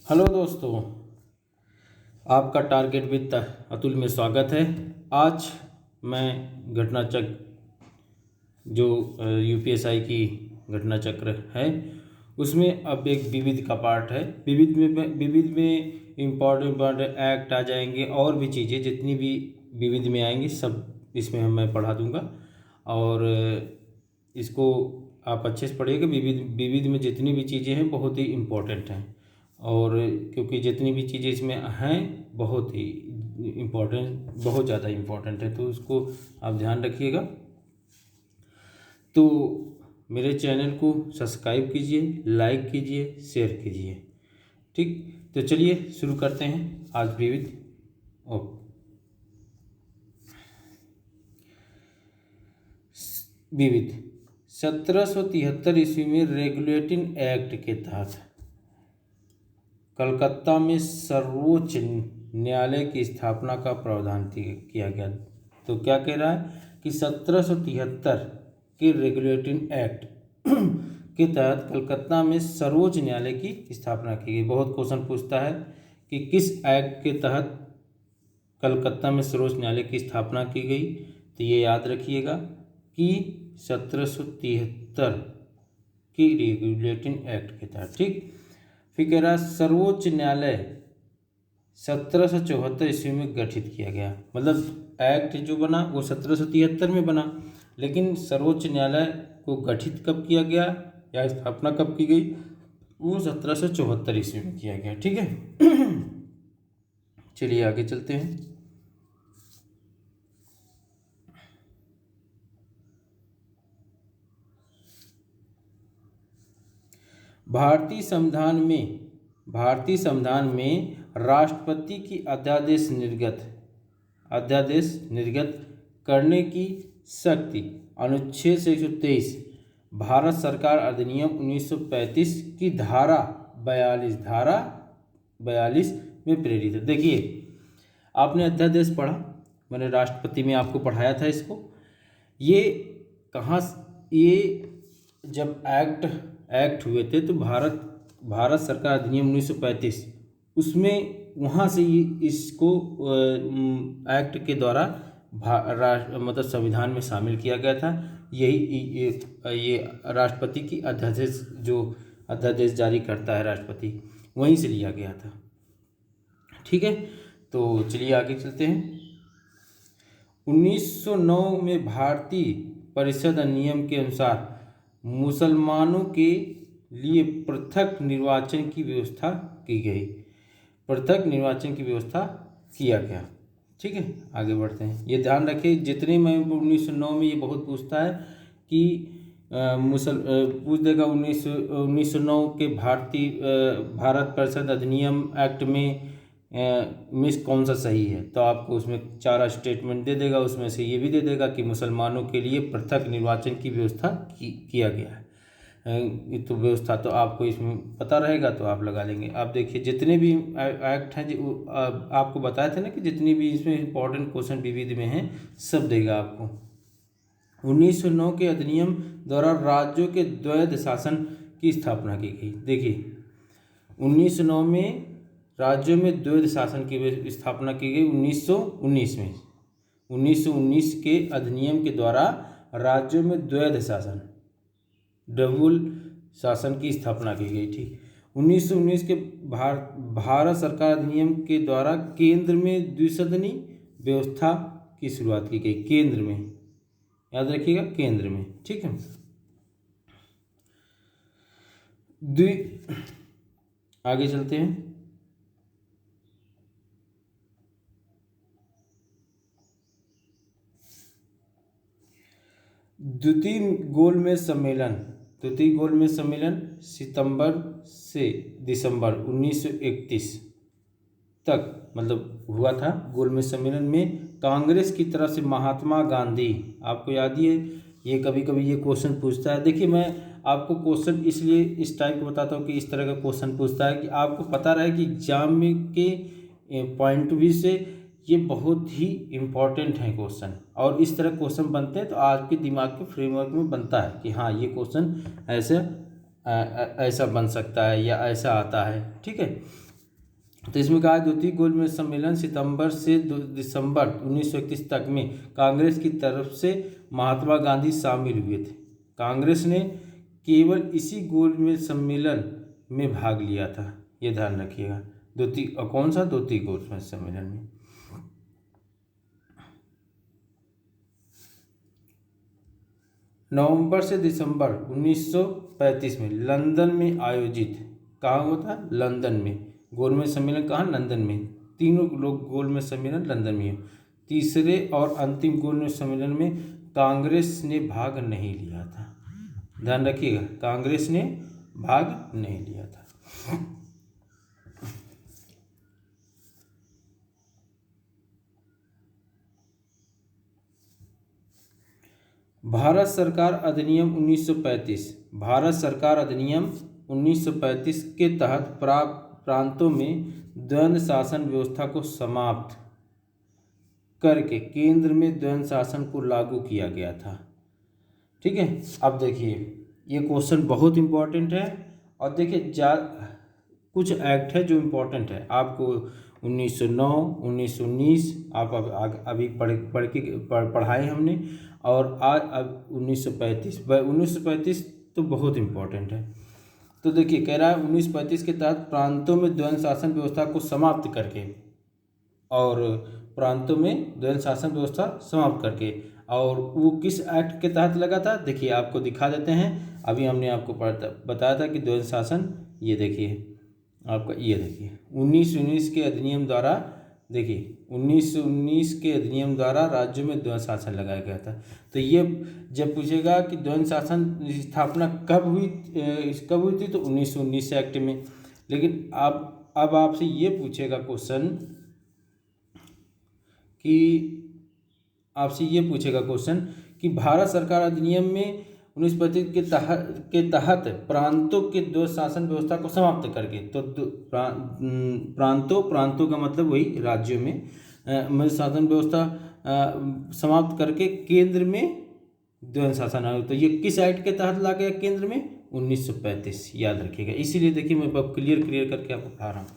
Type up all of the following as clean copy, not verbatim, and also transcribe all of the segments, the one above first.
Hello दोस्तों, आपका target with Atul में स्वागत है। आज मैं घटना चक्र जो यूपीएसआई की घटना चक्र है उसमें अब एक विविध का पार्ट है। विविध में इम्पोर्टेंट एक्ट आ जाएंगे और भी चीज़ें जितनी भी विविध में आएंगी सब इसमें मैं पढ़ा दूंगा और इसको आप अच्छे से पढ़िएगा। विविध में जितनी भी चीज़ें हैं बहुत ही इम्पोर्टेंट हैं और क्योंकि जितनी भी चीज़ें इसमें हैं बहुत ही इम्पोर्टेंट, बहुत ज़्यादा इम्पोर्टेंट है, तो उसको आप ध्यान रखिएगा। तो मेरे चैनल को सब्सक्राइब कीजिए, लाइक कीजिए, शेयर कीजिए। ठीक, तो चलिए शुरू करते हैं आज विविध। विविध 1773 ईस्वी में रेगुलेटिंग एक्ट के तहत कलकत्ता में सर्वोच्च न्यायालय की स्थापना का प्रावधान किया गया। तो क्या कह रहा है कि 1773 के रेगुलेटिंग एक्ट के तहत कलकत्ता में सर्वोच्च न्यायालय की स्थापना की गई। बहुत क्वेश्चन पूछता है कि किस एक्ट के तहत कलकत्ता में सर्वोच्च न्यायालय की स्थापना की गई, तो ये याद रखिएगा कि 1773 की रेगुलेटिंग एक्ट के तहत। ठीक, फिर कह रहा सर्वोच्च न्यायालय 1774 ईस्वी में गठित किया गया। मतलब एक्ट जो बना वो 1773 में बना, लेकिन सर्वोच्च न्यायालय को गठित कब किया गया या स्थापना कब की गई, वो 1774 ईस्वी में किया गया। ठीक है, चलिए आगे चलते हैं। भारतीय संविधान में राष्ट्रपति की अध्यादेश निर्गत करने की शक्ति अनुच्छेद 123 भारत सरकार अधिनियम 1935 की धारा 42 में प्रेरित है। देखिए, आपने अध्यादेश पढ़ा, मैंने राष्ट्रपति में आपको पढ़ाया था इसको। ये कहाँ, ये जब एक्ट हुए थे तो भारत सरकार अधिनियम 1935 उसमें वहाँ से इसको एक्ट के द्वारा मतलब संविधान में शामिल किया गया था। ये राष्ट्रपति की अध्यादेश जारी करता है राष्ट्रपति, वहीं से लिया गया था। ठीक है, तो चलिए आगे चलते हैं। 1909 में भारतीय परिषद अधिनियम के अनुसार मुसलमानों के लिए पृथक निर्वाचन की व्यवस्था किया गया। ठीक है, आगे बढ़ते हैं। ये ध्यान रखिए, जितने में 1909 में ये बहुत पूछता है कि पूछ देगा 1909 के भारत परिषद अधिनियम एक्ट में कौन सा सही है, तो आपको उसमें 4 स्टेटमेंट दे देगा। उसमें से ये भी दे देगा कि मुसलमानों के लिए पृथक निर्वाचन की व्यवस्था किया गया है। तो व्यवस्था तो आपको इसमें पता रहेगा तो आप लगा लेंगे। आप देखिए, जितने भी एक्ट हैं आपको बताए थे ना कि जितनी भी इसमें इंपॉर्टेंट क्वेश्चन विविध में हैं सब देगा आपको। 1909 के अधिनियम द्वारा राज्यों के द्वैध शासन की स्थापना की गई। देखिए, 1909 में राज्यों में द्वैध शासन की स्थापना की गई। 1919 में 1919 के अधिनियम के द्वारा राज्यों में द्वैध शासन, डबल शासन की स्थापना की गई थी। 1919 के भारत सरकार अधिनियम के द्वारा केंद्र में द्विसदनी व्यवस्था की शुरुआत की गई। केंद्र में, याद रखिएगा, केंद्र में। ठीक है, आगे चलते हैं। द्वितीय गोलमेज सम्मेलन सितंबर से दिसंबर 1931 तक मतलब हुआ था। गोलमेज सम्मेलन में कांग्रेस की तरफ से महात्मा गांधी, आपको याद ही है, ये कभी कभी ये क्वेश्चन पूछता है। देखिए, मैं आपको क्वेश्चन इसलिए इस टाइप का बताता हूँ कि इस तरह का क्वेश्चन पूछता है कि आपको पता रहे कि एग्जाम में के पॉइंट ऑफ व्यू से ये बहुत ही इम्पॉर्टेंट है क्वेश्चन, और इस तरह क्वेश्चन बनते हैं तो आपके दिमाग के फ्रेमवर्क में बनता है कि हाँ ये क्वेश्चन ऐसा बन सकता है या ऐसा आता है। ठीक है, तो इसमें कहा द्वितीय गोलमेज सम्मेलन सितंबर से दिसंबर 1931 तक में कांग्रेस की तरफ से महात्मा गांधी शामिल हुए थे। कांग्रेस ने केवल इसी गोलमेज सम्मेलन में भाग लिया था, ये ध्यान रखिएगा। कौन सा? द्वितीय गोलमेज सम्मेलन में। नवंबर से दिसंबर 1935 में लंदन में आयोजित, कहाँ हुआ था? लंदन में। गोलमेज सम्मेलन कहाँ? लंदन में। तीनों लोग गोलमेज सम्मेलन लंदन में है। तीसरे और अंतिम गोलमेज सम्मेलन में कांग्रेस ने भाग नहीं लिया था, ध्यान रखिएगा, कांग्रेस ने भाग नहीं लिया था। भारत सरकार अधिनियम 1935। भारत सरकार अधिनियम 1935 के तहत प्रांतों में द्वंद्व शासन व्यवस्था को समाप्त करके केंद्र में द्वंद्व शासन को लागू किया गया था। ठीक है, अब देखिए ये क्वेश्चन बहुत इंपॉर्टेंट है। और देखिए कुछ एक्ट है जो इम्पोर्टेंट है आपको। 1909, 1919 आप अभी पढ़ाए हमने, और आज अब 1935 तो बहुत इम्पोर्टेंट है। तो देखिए कह रहा है 1935 के तहत प्रांतों में द्वंद्व शासन व्यवस्था को समाप्त करके, और प्रांतों में द्वंद्व शासन व्यवस्था समाप्त करके, और वो किस एक्ट के तहत लगा था? देखिए आपको दिखा देते हैं। अभी हमने आपको बताया था कि द्वंद्व शासन, ये देखिए आपका, ये देखिए 1919 के अधिनियम द्वारा, देखिए 1919 के अधिनियम द्वारा राज्यों में द्वंद्व शासन लगाया गया था। तो ये जब पूछेगा कि द्वंद्व शासन स्थापना कब हुई थी, तो 1919 एक्ट में। लेकिन अब आपसे ये पूछेगा क्वेश्चन कि भारत सरकार अधिनियम में 1935 के तहत प्रांतों के द्वंद्व शासन व्यवस्था को समाप्त करके, तो प्रांतों का मतलब वही राज्यों में शासन व्यवस्था समाप्त करके केंद्र में द्वंद्व शासन आया। तो ये किस एक्ट के तहत ला गया केंद्र में? 1935, याद रखिएगा। इसीलिए देखिए मैं क्लियर करके आपको बता रहा हूँ।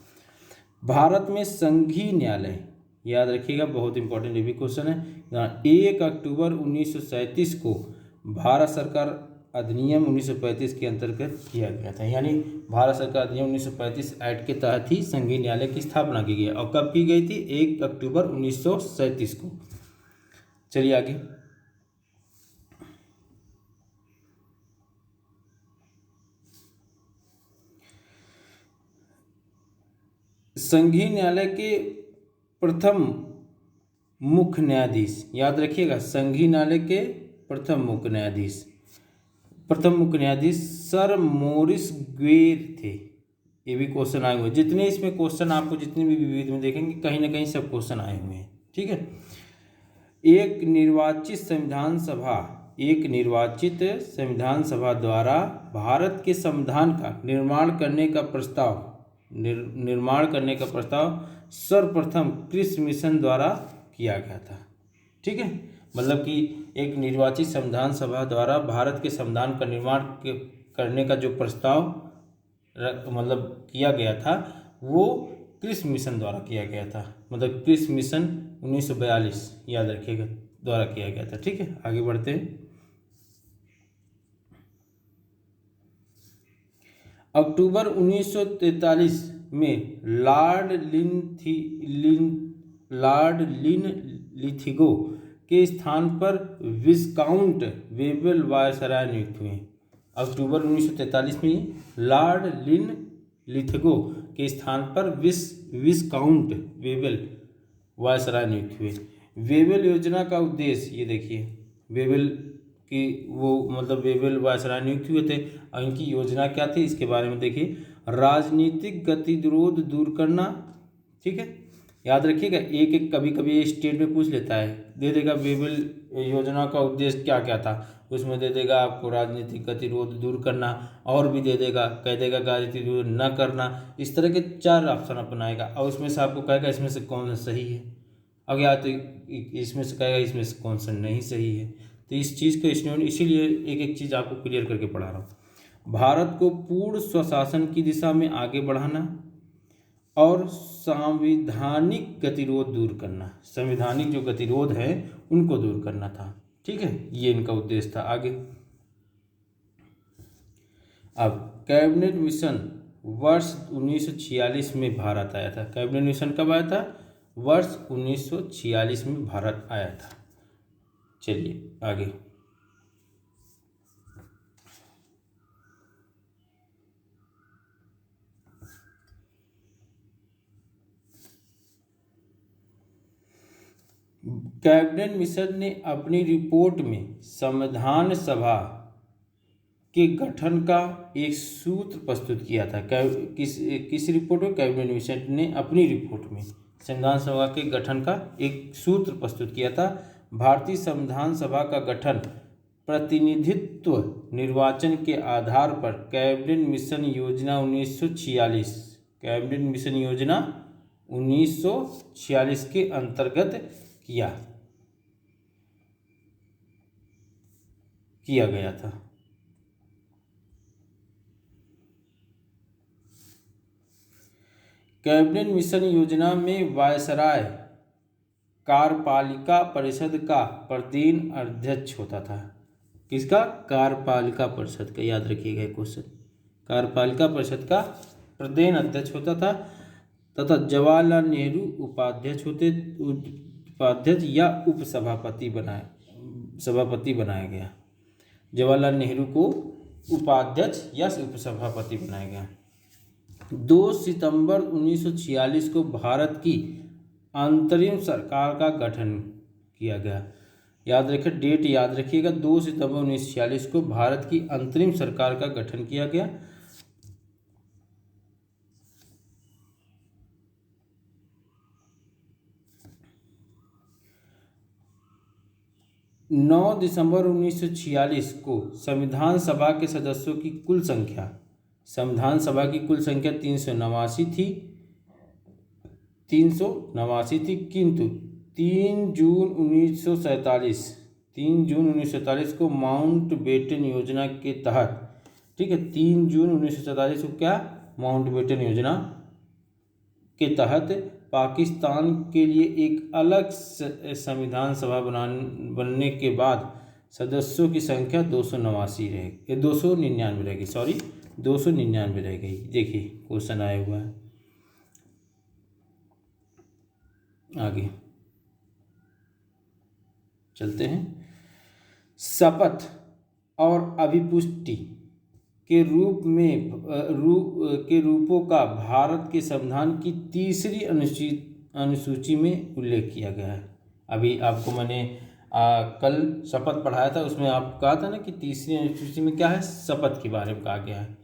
भारत में संघीय न्यायालय, याद रखिएगा, बहुत इंपॉर्टेंट ये भी क्वेश्चन है। 1 अक्टूबर 1937 को भारत सरकार अधिनियम 1935 के अंतर्गत किया गया था। यानी भारत सरकार अधिनियम 1935 एक्ट के तहत ही संघीय न्यायालय की स्थापना की गई। और कब की गई थी? 1 अक्टूबर 1937 को। चलिए आगे। संघीय न्यायालय के प्रथम मुख्य न्यायाधीश, याद रखिएगा, संघीय न्यायालय के प्रथम मुख्य न्यायाधीश सर मोरिस ग्वेर थे। ये भी क्वेश्चन आए हुए, जितने इसमें क्वेश्चन आपको जितने भी विविध में देखेंगे कहीं ना कहीं सब क्वेश्चन आए हुए हैं। ठीक है। एक निर्वाचित संविधान सभा द्वारा भारत के संविधान का निर्माण करने का प्रस्ताव सर्वप्रथम क्रिस मिशन द्वारा किया गया था। ठीक है, मतलब कि एक निर्वाचित संविधान सभा द्वारा भारत के संविधान का निर्माण करने का जो प्रस्ताव मतलब किया गया था, वो क्रिस मिशन द्वारा किया गया था। मतलब क्रिस मिशन 1942, याद रखिएगा, द्वारा किया गया था। ठीक है, आगे बढ़ते हैं। अक्टूबर 1943 में लॉर्ड लिनलिथिगो के स्थान पर विस्काउंट वेबल वायसराय नियुक्त हुए। अक्टूबर 1943 में लॉर्ड लिनलिथिगो के स्थान पर विस्काउंट वेबल वायसराय नियुक्त हुए। वेबल योजना का उद्देश्य, ये देखिए, वेबल की वो मतलब वेबल वायसराय नियुक्त हुए थे, और इनकी योजना क्या थी इसके बारे में देखिए। राजनीतिक गतिरोध दूर करना। ठीक है, याद रखिएगा, एक कभी कभी स्टेट में पूछ लेता है, दे देगा वेबल योजना का उद्देश्य क्या क्या था, उसमें दे देगा आपको राजनीतिक गतिरोध दूर करना, और भी दे देगा, कह देगा राजनीतिक विरोध न करना। इस तरह के 4 ऑप्शन अपनाएगा, और उसमें से आपको कहेगा इसमें से कौन सा सही है। अब या तो इसमें से कहेगा इसमें से कौन सा नहीं सही है। तो इस चीज़ को स्टूडेंट, इसीलिए एक एक चीज़ आपको क्लियर करके पढ़ा रहा हूँ। भारत को पूर्ण स्वशासन की दिशा में आगे बढ़ाना, और संवैधानिक गतिरोध दूर करना, संवैधानिक जो गतिरोध है उनको दूर करना था। ठीक है, ये इनका उद्देश्य था। आगे अब कैबिनेट मिशन वर्ष 1946 में भारत आया था। कैबिनेट मिशन कब आया था? वर्ष 1946 में भारत आया था। चलिए आगे। कैबिनेट मिशन ने अपनी रिपोर्ट में संविधान सभा के गठन का एक सूत्र प्रस्तुत किया था। किस रिपोर्ट में? कैबिनेट मिशन ने अपनी रिपोर्ट में संविधान सभा के गठन का एक सूत्र प्रस्तुत किया था। भारतीय संविधान सभा का गठन प्रतिनिधित्व निर्वाचन के आधार पर कैबिनेट मिशन योजना 1946, कैबिनेट मिशन योजना 1946 के अंतर्गत किया गया था। कैबिनेट मिशन योजना में वायसराय कार्यपालिका परिषद का प्रदेन अध्यक्ष होता था। किसका? कार्यपालिका परिषद का, याद रखिएगा क्वेश्चन। कार्यपालिका परिषद का प्रदेन अध्यक्ष होता था तथा जवाहरलाल नेहरू उपाध्यक्ष या सभापति बनाया गया। जवाहरलाल नेहरू को उपाध्यक्ष या उपसभापति बनाया गया। 2 सितंबर 1946 को भारत की अंतरिम सरकार का गठन किया गया। याद रखिए, डेट याद रखिएगा, 2 सितंबर 1946 को भारत की अंतरिम सरकार का गठन किया गया। नौ दिसंबर 1946 को संविधान सभा के सदस्यों की कुल संख्या, संविधान सभा की कुल संख्या 389 थी, किंतु 3 जून 1947 को माउंटबेटन योजना के तहत, ठीक है, 3 जून 1947 को क्या? माउंटबेटन योजना के तहत पाकिस्तान के लिए एक अलग संविधान सभा बनने के बाद सदस्यों की संख्या 299 रह गई। देखिए क्वेश्चन आया हुआ है। आगे चलते हैं। शपथ और अभिपुष्टि के रूपों का भारत के संविधान की तीसरी अनुसूची में उल्लेख किया गया है। अभी आपको मैंने कल शपथ पढ़ाया था, उसमें आपको कहा था ना कि तीसरी अनुसूची में क्या है? शपथ के बारे में कहा गया है।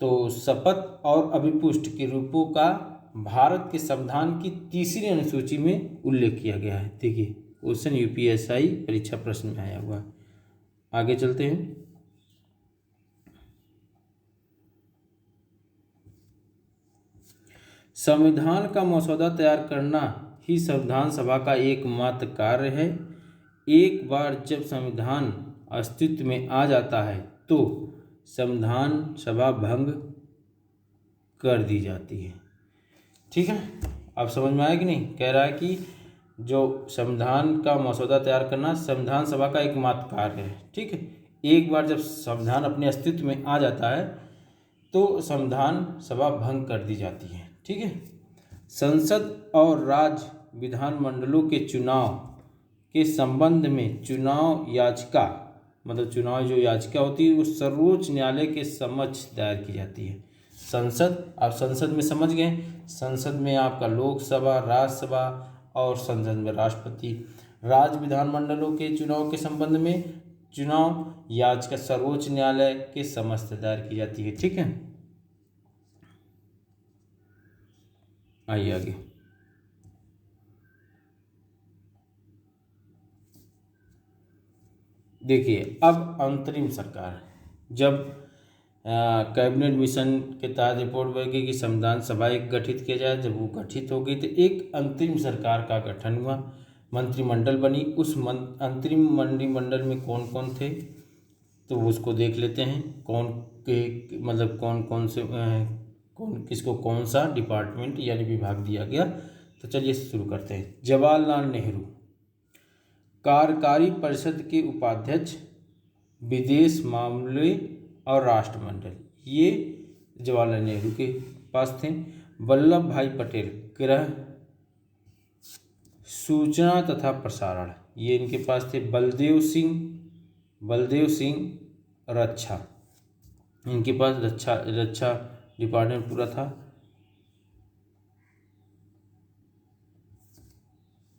तो शपथ और अभिपुष्टि के रूपों का भारत के संविधान की तीसरी अनुसूची में उल्लेख किया गया है। देखिए क्वेश्चन यूपीएससी परीक्षा प्रश्न में आया हुआ। आगे चलते हैं। संविधान का मसौदा तैयार करना ही संविधान सभा का एकमात्र कार्य है। एक बार जब संविधान अस्तित्व में आ जाता है तो संविधान सभा भंग कर दी जाती है। ठीक है, अब समझ में आया कि नहीं? कह रहा है कि जो संविधान का मसौदा तैयार करना संविधान सभा का एकमात्र कार्य है। ठीक है, एक बार जब संविधान अपने अस्तित्व में आ जाता है तो संविधान सभा भंग कर दी जाती है। ठीक है, संसद और राज्य विधानमंडलों के चुनाव के संबंध में चुनाव याचिका, मतलब चुनाव जो याचिका होती है वो सर्वोच्च न्यायालय के समक्ष दायर की जाती है। संसद, आप संसद में समझ गए, संसद में आपका लोकसभा, राज्यसभा और संसद में राष्ट्रपति। राज्य विधानमंडलों के चुनाव के संबंध में चुनाव याचिका सर्वोच्च न्यायालय के समक्ष दायर की जाती है। ठीक है, आइए आगे। देखिए अब अंतरिम सरकार, जब कैबिनेट मिशन के तहत रिपोर्ट बनी कि संविधान सभा एक गठित किया जाए, जब वो गठित हो गई तो एक अंतरिम सरकार का गठन हुआ, मंत्रिमंडल बनी। उस अंतरिम मंत्रिमंडल में कौन कौन थे तो उसको देख लेते हैं। कौन से किसको कौन सा डिपार्टमेंट यानी विभाग दिया गया। तो चलिए शुरू करते हैं। जवाहरलाल नेहरू कार्यकारी परिषद के उपाध्यक्ष, विदेश मामले और राष्ट्रमंडल, ये जवाहरलाल नेहरू के पास थे। वल्लभ भाई पटेल गृह, सूचना तथा प्रसारण, ये इनके पास थे। बलदेव सिंह रक्षा, इनके पास रक्षा डिपार्टमेंट पूरा था।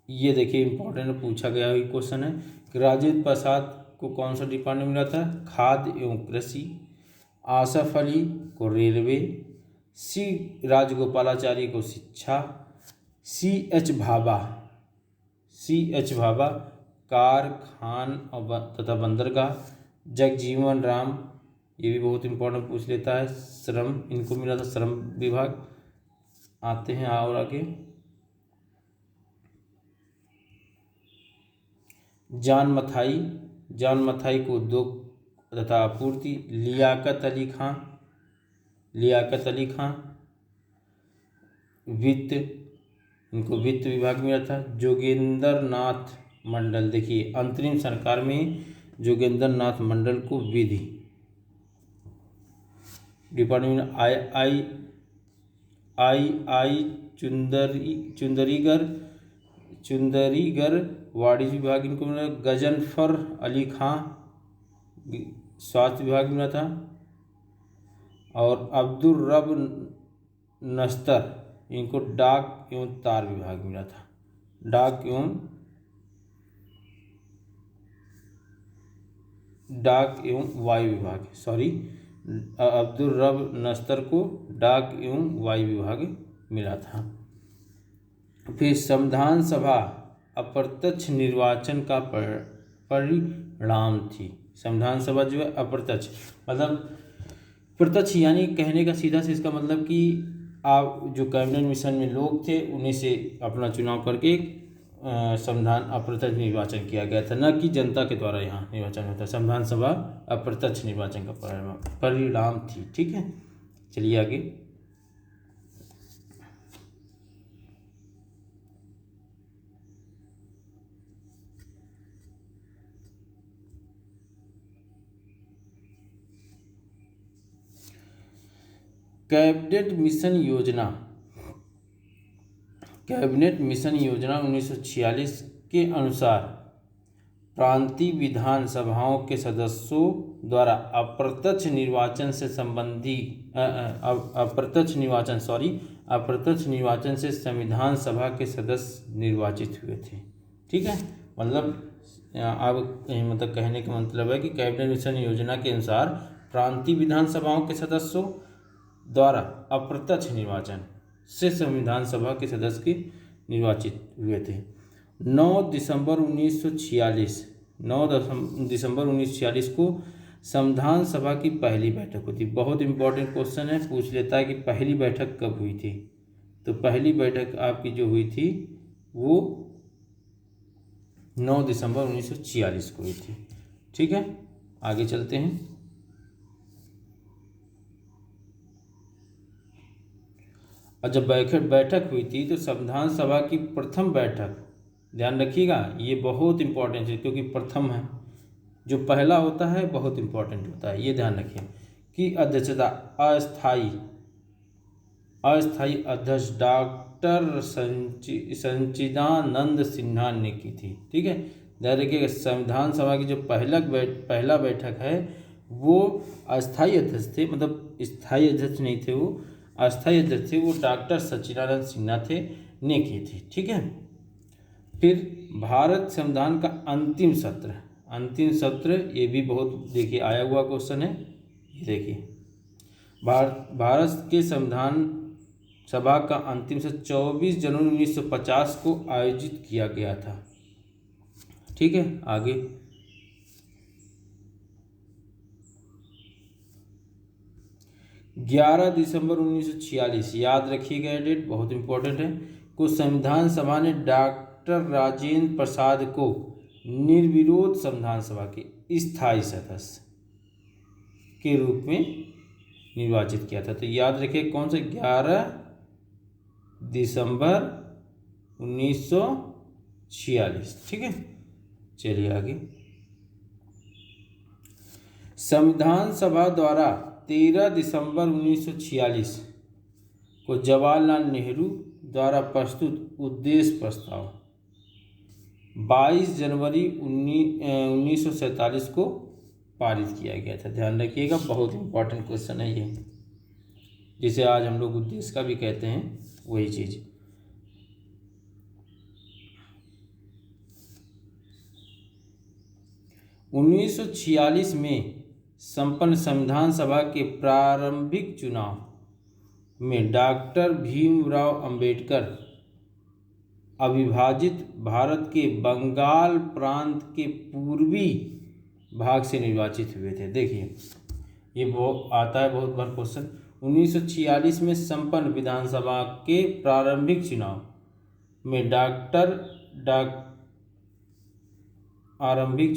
ये देखिए इंपॉर्टेंट पूछा गया हुआ क्वेश्चन है कि राजेंद्र प्रसाद को कौन सा डिपार्टमेंट मिला था? खाद्य एवं कृषि। आसफ अली को रेलवे। सी राजगोपालाचारी को शिक्षा। सी एच भाभा कारखान तथा बंदरगाह। जगजीवन राम, ये भी बहुत इंपॉर्टेंट पूछ लेता है, श्रम, इनको मिला था श्रम विभाग। आते हैं और आगे। जान मथाई को उद्योग तथा आपूर्ति। लियाकत अली खां वित्त, इनको वित्त विभाग मिला था। जोगेंद्र नाथ मंडल, देखिए अंतरिम सरकार में जोगेंद्र नाथ मंडल को विधि डिपार्टमेंट। आई चुंदरीगर वाणिज्य विभाग इनको मिला। गजनफर अली खां स्वास्थ्य विभाग मिला था। और अब्दुल रब नस्तर, इनको डाक एवं तार विभाग मिला था। डाक एवं वायु विभाग, सॉरी, अब्दुल रब नस्तर को डाक एवं वायु विभाग मिला था। फिर संविधान सभा अप्रत्यक्ष निर्वाचन का परिणाम थी। संविधान सभा जो है अप्रत्यक्ष, मतलब प्रत्यक्ष यानी कहने का सीधा से इसका मतलब कि आप जो कैबिनेट मिशन में लोग थे उन्हीं से अपना चुनाव करके संविधान अप्रत्यक्ष निर्वाचन किया गया था, न कि जनता के द्वारा यहाँ निर्वाचन होता है। संविधान सभा अप्रत्यक्ष निर्वाचन का परिणाम थी। ठीक है, चलिए आगे। कैबिनेट मिशन योजना 1946 के अनुसार प्रांतीय विधानसभाओं के सदस्यों द्वारा अप्रत्यक्ष निर्वाचन से संविधान सभा के सदस्य निर्वाचित हुए थे। ठीक है, मतलब अब मतलब कहने का मतलब है कि कैबिनेट मिशन योजना के अनुसार प्रांतीय विधानसभाओं के सदस्यों द्वारा अप्रत्यक्ष निर्वाचन से संविधान सभा के सदस्य के निर्वाचित हुए थे। 9 दिसंबर 1946 को संविधान सभा की पहली बैठक होती। बहुत इंपॉर्टेंट क्वेश्चन है, पूछ लेता है कि पहली बैठक कब हुई थी। तो पहली बैठक आपकी जो हुई थी वो 9 दिसंबर 1946 को हुई थी। ठीक है, आगे चलते हैं। और जब बैठक हुई थी तो संविधान सभा की प्रथम बैठक, ध्यान रखिएगा ये बहुत इंपॉर्टेंट है क्योंकि प्रथम है, जो पहला होता है बहुत इंपॉर्टेंट होता है, ये ध्यान रखिए। कि अध्यक्षता अस्थायी अध्यक्ष डॉक्टर सच्चिदानंद सिन्हा ने की थी। ठीक है, ध्यान रखिएगा संविधान सभा की जो पहला बैठक है वो अस्थायी अध्यक्ष थे, मतलब स्थायी अध्यक्ष नहीं थे, वो अस्थायी अध्यक्ष थे, वो डॉक्टर सच्चिदानंद सिन्हा थे ने की थी। ठीक है, फिर भारत संविधान का अंतिम सत्र ये भी बहुत देखिए आया हुआ क्वेश्चन है। ये देखिए भारत के संविधान सभा का अंतिम सत्र 24 जनवरी 1950 को आयोजित किया गया था। ठीक है, आगे। 11 दिसंबर 1946, याद रखिएगा डेट, बहुत इंपॉर्टेंट है, को संविधान सभा ने डॉक्टर राजेंद्र प्रसाद को निर्विरोध संविधान सभा के स्थायी सदस्य के रूप में निर्वाचित किया था। तो याद रखिए कौन सा, 11 दिसंबर 1946। ठीक है, चलिए आगे। संविधान सभा द्वारा 13 दिसंबर 1946 को जवाहरलाल नेहरू द्वारा प्रस्तुत उद्देश्य प्रस्ताव 22 जनवरी 1947 को पारित किया गया था। ध्यान रखिएगा, बहुत इंपॉर्टेंट क्वेश्चन है ये, जिसे आज हम लोग उद्देश्य का भी कहते हैं, वही चीज़। उन्नीस 1946 में संपन्न संविधान सभा के प्रारंभिक चुनाव में डॉक्टर भीमराव अंबेडकर अविभाजित भारत के बंगाल प्रांत के पूर्वी भाग से निर्वाचित हुए थे। देखिए ये बहुत आता है, बहुत बार क्वेश्चन। 1946 में संपन्न विधानसभा के प्रारंभिक चुनाव में आरंभिक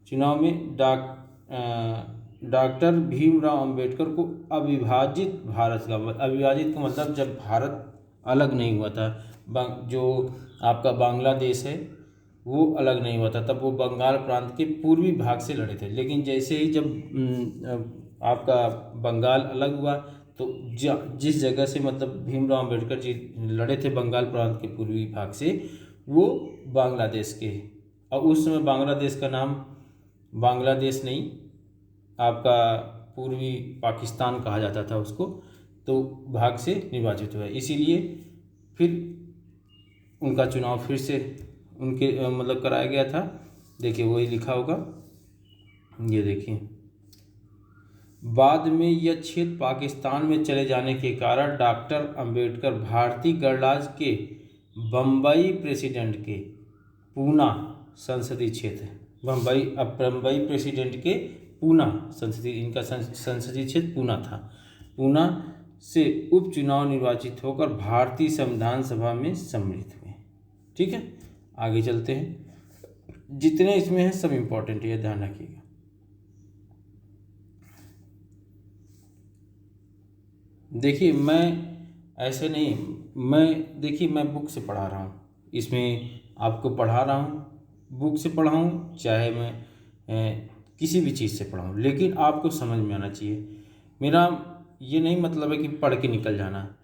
चुनाव में डॉक्टर भीमराव अंबेडकर को अविभाजित भारत का, अविभाजित का मतलब जब भारत अलग नहीं हुआ था, जो आपका बांग्लादेश है वो अलग नहीं हुआ था, तब वो बंगाल प्रांत के पूर्वी भाग से लड़े थे। लेकिन जैसे ही जब आपका बंगाल अलग हुआ तो जिस जगह से मतलब भीमराव अंबेडकर जी लड़े थे बंगाल प्रांत के पूर्वी भाग से, वो बांग्लादेश के, और उस समय बांग्लादेश का नाम बांग्लादेश नहीं, आपका पूर्वी पाकिस्तान कहा जाता था उसको, तो भाग से निर्वाचित हुआ। इसीलिए फिर उनका चुनाव फिर से उनके मतलब कराया गया था। देखिए वही लिखा होगा, ये देखिए। बाद में यह क्षेत्र पाकिस्तान में चले जाने के कारण डॉक्टर अंबेडकर भारतीय गणराज्य के बम्बई प्रेसिडेंट के पूना संसदीय क्षेत्र, बम्बई प्रेसिडेंट के पूना संसदीय, इनका संसदीय क्षेत्र पूना था, पूना से उपचुनाव निर्वाचित होकर भारतीय संविधान सभा में सम्मिलित हुए। ठीक है, आगे चलते हैं। जितने इसमें हैं सब इम्पोर्टेंट है, ध्यान रखिएगा। देखिए मैं ऐसे नहीं, देखिए मैं बुक से पढ़ा रहा हूँ, इसमें आपको पढ़ा रहा हूँ, बुक से पढ़ाऊँ चाहे मैं किसी भी चीज़ से पढ़ाऊँ, लेकिन आपको समझ में आना चाहिए। मेरा ये नहीं मतलब है कि पढ़ के निकल जाना,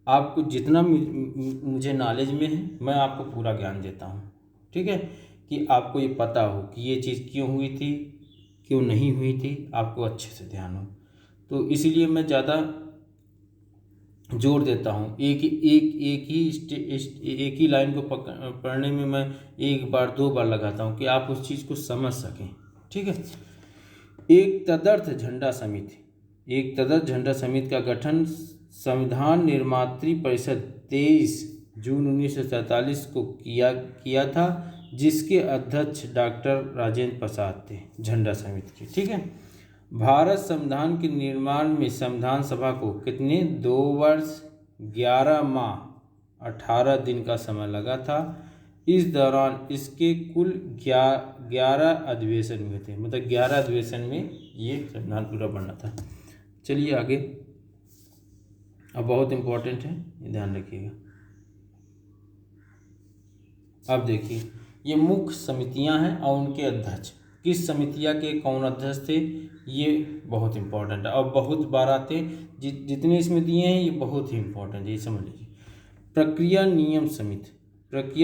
आपको जितना मुझे नॉलेज में है मैं आपको पूरा ज्ञान देता हूँ। ठीक है, कि आपको ये पता हो कि ये चीज़ क्यों हुई थी, क्यों नहीं हुई थी, आपको अच्छे से ध्यान हो। तो इसीलिए मैं ज़्यादा जोर देता हूँ। एक ही लाइन को पढ़ने में मैं एक बार दो बार लगाता हूँ कि आप उस चीज़ को समझ सकें। ठीक है। एक तदर्थ झंडा समिति का गठन संविधान निर्मात्री परिषद 23 जून 1947 को किया था, जिसके अध्यक्ष डॉक्टर राजेंद्र प्रसाद थे, झंडा समिति के। ठीक है। भारत संविधान के निर्माण में संविधान सभा को कितने 2 वर्ष 11 माह 18 दिन का समय लगा था। इस दौरान इसके कुल 11 अधिवेशन हुए थे, मतलब 11 अधिवेशन में ये संविधान पूरा बनना था। चलिए आगे, अब बहुत इम्पोर्टेंट है, ये ध्यान रखिएगा। अब देखिए ये मुख्य समितियां हैं और उनके अध्यक्ष, किस समितियां के कौन अध्यक्ष थे, ये बहुत इंपॉर्टेंट है और बहुत बार आते हैं। जितने इसमें दिए हैं ये बहुत ही इंपॉर्टेंट है, ये समझ लीजिए। प्रक्रिया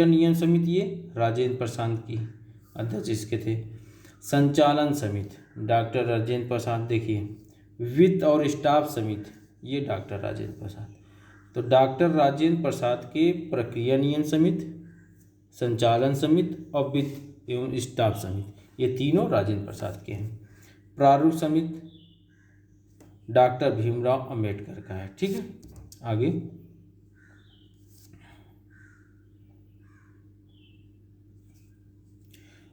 नियम समिति ये राजेंद्र प्रसाद की अध्यक्ष इसके थे। संचालन समिति डॉक्टर राजेंद्र प्रसाद। देखिए वित्त और स्टाफ समिति ये डॉक्टर राजेंद्र प्रसाद। तो डॉक्टर राजेंद्र प्रसाद के प्रक्रिया नियम समिति, संचालन समिति और वित्त एवं स्टाफ समिति, ये तीनों राजेंद्र प्रसाद के हैं। प्रारूप समिति डॉक्टर भीमराव अंबेडकर का है। ठीक है, आगे।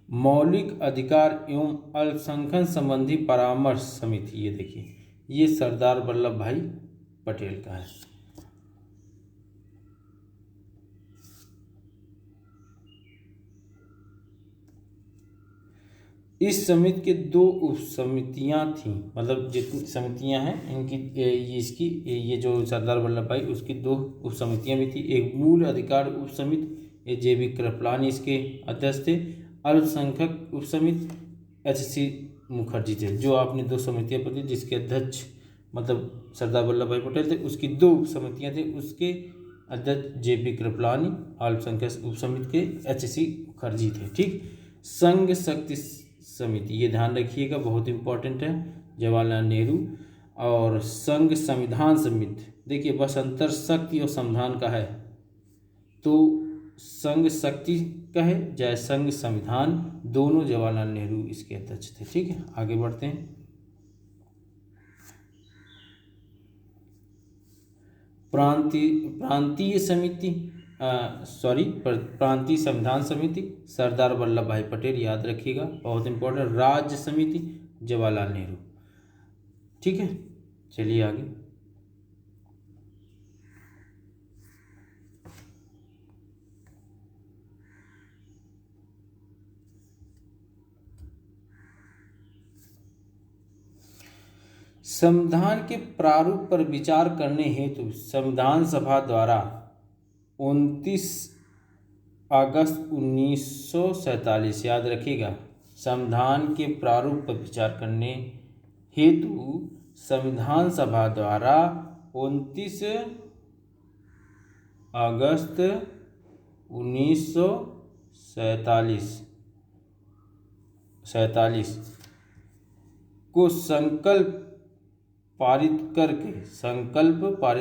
मौलिक अधिकार एवं अल्पसंख्यक संबंधी परामर्श समिति, ये देखिए ये सरदार वल्लभ भाई पटेल का है। इस समिति के 2 उप समितियाँ थीं, मतलब जितनी समितियाँ हैं इनकी ये जो सरदार वल्लभ भाई उसकी 2 उप समितियाँ भी थी। एक मूल अधिकार उप समिति, ये JB कृपलानी इसके अध्यक्ष थे। अल्पसंख्यक उप समिति HC मुखर्जी थे। जो आपने 2 समितियाँ पढ़ी जिसके अध्यक्ष मतलब सरदार वल्लभ भाई पटेल थे, उसकी 2 उप समितियाँ थी, उसके अध्यक्ष JB कृपलानी, अल्पसंख्यक उप समिति के HC मुखर्जी थे। ठीक। संघ शक्ति समिति, ये ध्यान रखिएगा, बहुत इंपॉर्टेंट है, जवाहरलाल नेहरू। और संघ संविधान समिति, देखिए बस अंतर शक्ति और संविधान का है, तो संघ शक्ति का है चाहे संघ संविधान, दोनों जवाहरलाल नेहरू इसके अध्यक्ष थे। ठीक है, आगे बढ़ते हैं। प्रांतीय समिति प्रांतीय संविधान समिति सरदार वल्लभ भाई पटेल, याद रखिएगा, बहुत इंपॉर्टेंट। राज्य समिति जवाहरलाल नेहरू। ठीक है, चलिए आगे। संविधान के प्रारूप पर विचार करने हेतु संविधान सभा द्वारा 29 अगस्त 1947, याद रखिएगा, संविधान के प्रारूप पर विचार करने हेतु संविधान सभा द्वारा 29 अगस्त 1947 को संकल्प पारित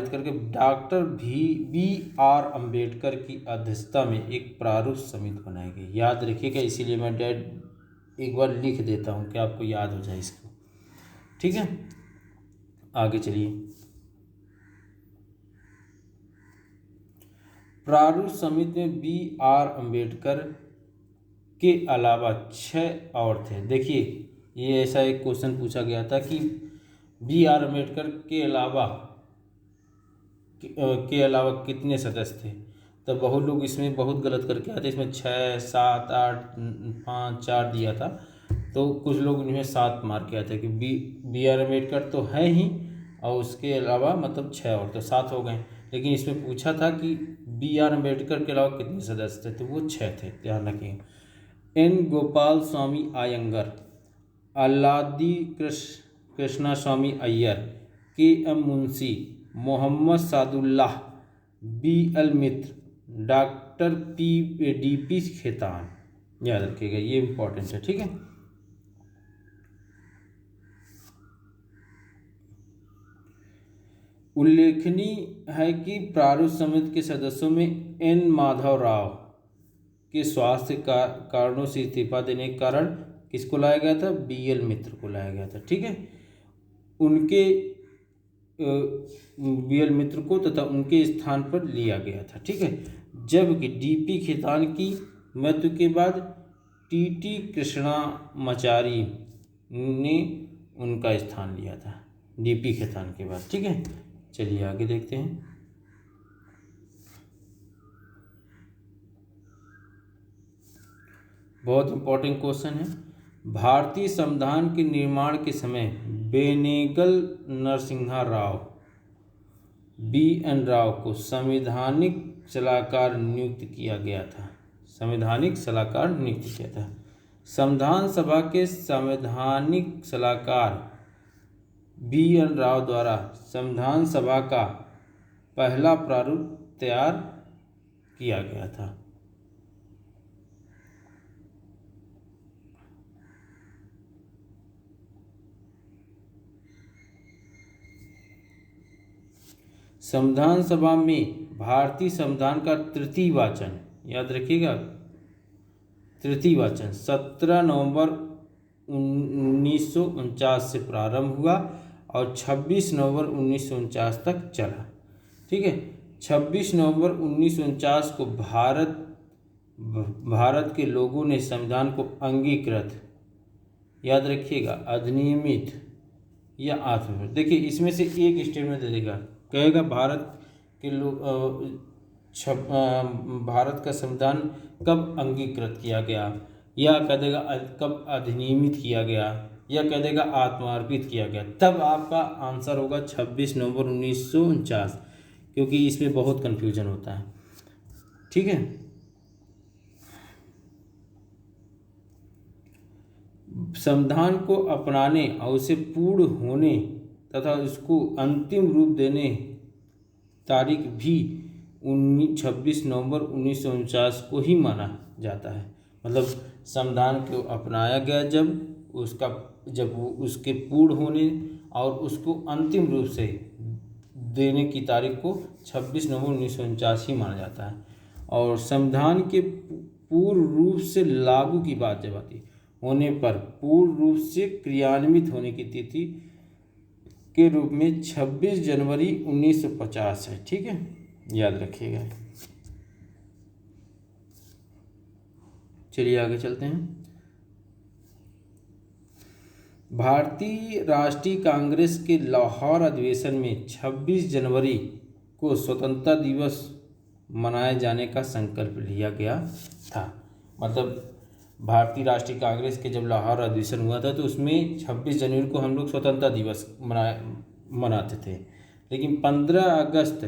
करके डॉक्टर BR अम्बेडकर की अध्यक्षता में एक प्रारूप समिति बनाई गई। याद रखिएगा, इसीलिए मैं एक बार लिख देता हूँ कि आपको याद हो जाए इसको। ठीक है, आगे चलिए। प्रारूप समिति में BR अम्बेडकर के अलावा 6 और थे। देखिए, ये ऐसा एक क्वेश्चन पूछा गया था कि BR अम्बेडकर के अलावा कितने सदस्य थे, तो बहुत लोग इसमें बहुत गलत करके आते, इसमें 6, 7, 8, 5, 4 दिया था, तो कुछ लोग इनमें 7 मार के आते कि BR अम्बेडकर तो है ही और उसके अलावा मतलब 6 और, तो 7 हो गए। लेकिन इसमें पूछा था कि BR अम्बेडकर के अलावा कितने सदस्य थे, तो वो 6 थे, ध्यान रखिए। N गोपाल स्वामी अयंगर, अल्लादी कृष्णा स्वामी अय्यर, KM मुंशी, मोहम्मद सादुल्लाह, BL मित्र, डॉक्टर DP खेतान, याद रखिएगा, ये इंपॉर्टेंट है। ठीक है, उल्लेखनीय है कि प्रारूप समिति के सदस्यों में N माधव राव के स्वास्थ्य कारणों से इस्तीफा देने के कारण किसको लाया गया था, BL मित्र को लाया गया था। ठीक है, उनके BL मित्र को तथा उनके स्थान पर लिया गया था। ठीक है, जबकि DP खेतान की मृत्यु के बाद TT कृष्णामाचारी ने उनका स्थान लिया था, DP खेतान के बाद। ठीक है, चलिए आगे देखते हैं। बहुत इंपॉर्टेंट क्वेश्चन है। भारतीय संविधान के निर्माण के समय बेनेगल नरसिम्हा राव BN राव को संवैधानिक सलाहकार नियुक्त किया गया था। संविधान सभा के संवैधानिक सलाहकार BN राव द्वारा संविधान सभा का पहला प्रारूप तैयार किया गया था। संविधान सभा में भारतीय संविधान का तृतीय वाचन, याद रखिएगा, तृतीय वाचन 17 नवंबर 1949 से प्रारंभ हुआ और 26 नवंबर 1949 तक चला। ठीक है, 26 नवंबर 1949 को भारत के लोगों ने संविधान को अंगीकृत, याद रखिएगा, अधिनियमित या आत्मनिर्भर। देखिए, इसमें से एक स्टेटमेंट दे देगा, कहेगा भारत का संविधान कब अंगीकृत किया गया, या कह देगा कब अधिनियमित किया गया, या कह देगा आत्मार्पित किया गया, तब आपका आंसर होगा 26 नवंबर 1949, क्योंकि इसमें बहुत कन्फ्यूजन होता है। ठीक है। संविधान को अपनाने और उसे पूर्ण होने तथा उसको अंतिम रूप देने तारीख भी 26 नवंबर 1949 को ही माना जाता है। मतलब संविधान को अपनाया गया जब वो उसके पूर्ण होने और उसको अंतिम रूप से देने की तारीख को 26 नवंबर 1949 ही माना जाता है। और संविधान के पूर्ण रूप से लागू की बात जब आती होने पर पूर्ण रूप से क्रियान्वित होने की तिथि के रूप में 26 जनवरी 1950 है। ठीक है, याद रखिएगा। चलिए आगे चलते हैं। भारतीय राष्ट्रीय कांग्रेस के लाहौर अधिवेशन में 26 जनवरी को स्वतंत्रता दिवस मनाए जाने का संकल्प लिया गया था। मतलब भारतीय राष्ट्रीय कांग्रेस के जब लाहौर अधिवेशन हुआ था तो उसमें 26 जनवरी को हम लोग स्वतंत्रता दिवस मनाते थे। लेकिन 15 अगस्त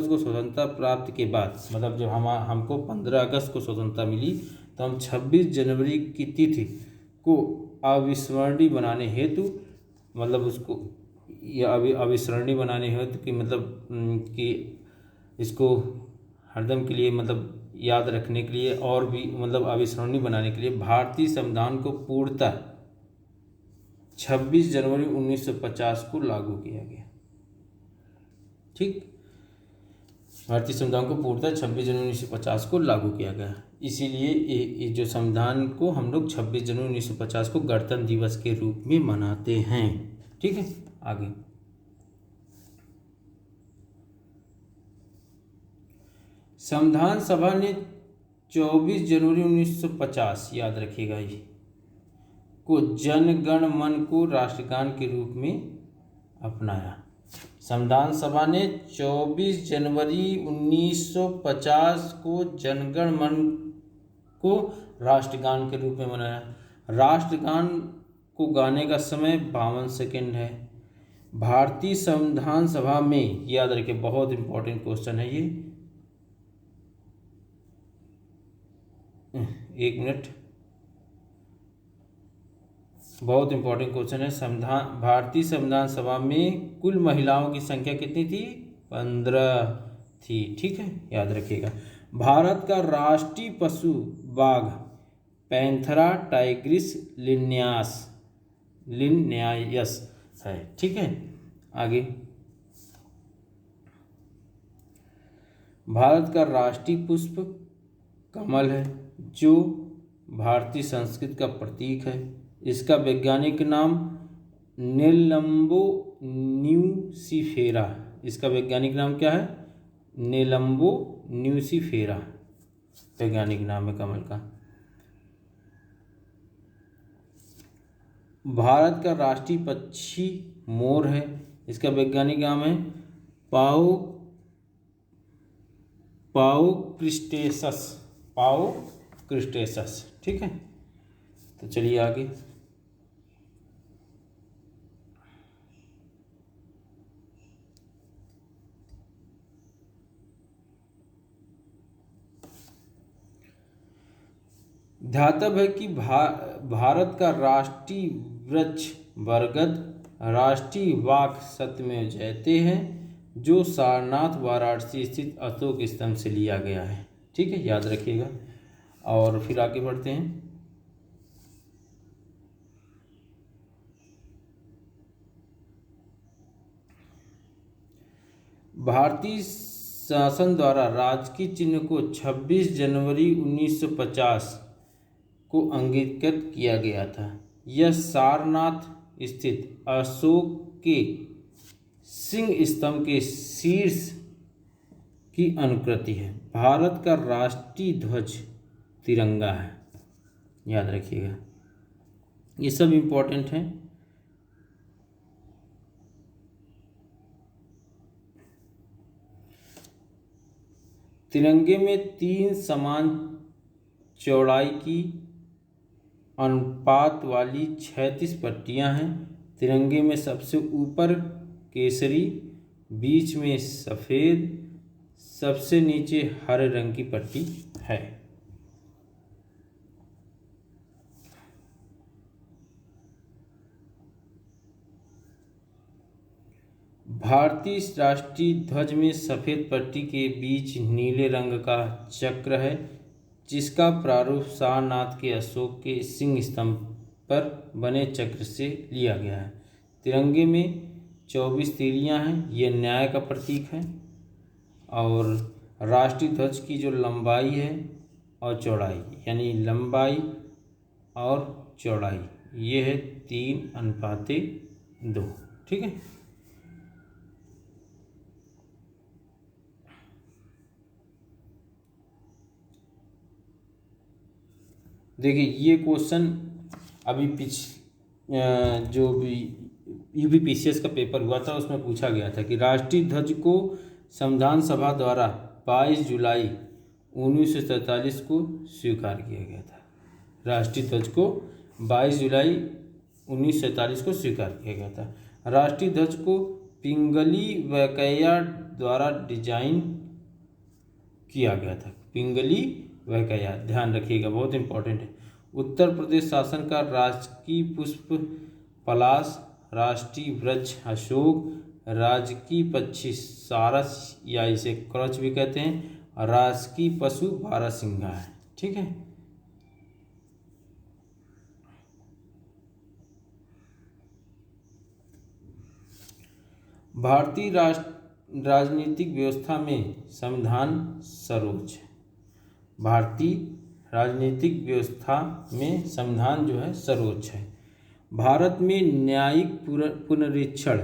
को स्वतंत्रता प्राप्ति के बाद, मतलब जब हमको 15 अगस्त को स्वतंत्रता मिली तो हम 26 जनवरी की तिथि को अविस्मरणीय बनाने हेतु, मतलब उसको अविस्मरणीय बनाने हेतु कि मतलब कि इसको हरदम के लिए मतलब याद रखने के लिए और भी मतलब अविस्मरणीय बनाने के लिए भारतीय संविधान को पूर्णतः 26 जनवरी 1950 को लागू किया गया। ठीक, भारतीय संविधान को पूर्णतः 26 जनवरी 1950 को लागू किया गया। इसीलिए ये जो संविधान को हम लोग 26 जनवरी 1950 को गणतंत्र दिवस के रूप में मनाते हैं। ठीक है, आगे। संविधान सभा ने 24 जनवरी 1950, याद रखिएगा ये, को जन गण मन को राष्ट्रगान के रूप में अपनाया। संविधान सभा ने 24 जनवरी 1950 को जनगण मन को राष्ट्रगान के रूप में मनाया। राष्ट्रगान को गाने का समय 52 सेकेंड है। भारतीय संविधान सभा में, याद रखिए बहुत इंपॉर्टेंट क्वेश्चन है ये, एक मिनट, बहुत इंपॉर्टेंट क्वेश्चन है। भारतीय संविधान सभा में कुल महिलाओं की संख्या कितनी थी? 15 थी। ठीक है, याद रखिएगा। भारत का राष्ट्रीय पशु बाघ पैंथरा टाइग्रिस लिन्यायस है। ठीक है, आगे। भारत का राष्ट्रीय पुष्प कमल है, जो भारतीय संस्कृति का प्रतीक है। इसका वैज्ञानिक नाम नेलम्बो न्यूसिफेरा। इसका वैज्ञानिक नाम क्या है? नेलम्बो न्यूसिफेरा वैज्ञानिक नाम है कमल का। भारत का राष्ट्रीय पक्षी मोर है। इसका वैज्ञानिक नाम है पाओक्रिस्टेसस। ठीक है, तो चलिए आगे। ध्यातव्य है कि भारत का राष्ट्रीय वृक्ष बरगद, राष्ट्रीय वाक सत्यमेव जयते है, जो सारनाथ वाराणसी स्थित अशोक स्तंभ से लिया गया है। ठीक है, याद रखिएगा। और फिर आगे बढ़ते हैं। भारतीय शासन द्वारा राजकीय चिन्ह को 26 जनवरी 1950 को अंगीकृत किया गया था। यह सारनाथ स्थित अशोक के सिंह स्तंभ के शीर्ष की अनुकृति है। भारत का राष्ट्रीय ध्वज तिरंगा है, याद रखिएगा। ये सब इम्पोर्टेंट हैं। तिरंगे में 3 समान चौड़ाई की अनुपात वाली 36 पट्टियां हैं। तिरंगे में सबसे ऊपर केसरी, बीच में सफ़ेद, सबसे नीचे हरे रंग की पट्टी है। भारतीय राष्ट्रीय ध्वज में सफ़ेद पट्टी के बीच नीले रंग का चक्र है, जिसका प्रारूप सारनाथ के अशोक के सिंह स्तंभ पर बने चक्र से लिया गया है। तिरंगे में 24 तीलियां हैं, ये न्याय का प्रतीक है। और राष्ट्रीय ध्वज की जो लंबाई है और चौड़ाई, यानी लंबाई और चौड़ाई, ये है 3:2। ठीक है। देखिए ये क्वेश्चन अभी जो भी यूपीपीसीएस का पेपर हुआ था उसमें पूछा गया था कि राष्ट्रीय ध्वज को संविधान सभा द्वारा 22 जुलाई 1947 को स्वीकार किया गया था। राष्ट्रीय ध्वज को 22 जुलाई 1947 को स्वीकार किया गया था। राष्ट्रीय ध्वज को पिंगली वेंकैया द्वारा डिजाइन किया गया था। पिंगली वेंकैया, ध्यान रखिएगा, बहुत इंपॉर्टेंट है। उत्तर प्रदेश शासन का राजकीय पुष्प पलाश, राष्ट्रीय वृक्ष अशोक, राजकीय पक्षी सारस या इसे क्रच भी कहते हैं, और राजकीय पशु बारहसिंगा है। ठीक है। भारतीय राजनीतिक व्यवस्था में संविधान सर्वोच्च है। भारतीय राजनीतिक व्यवस्था में संविधान जो है सर्वोच्च है। भारत में न्यायिक पुनरीक्षण,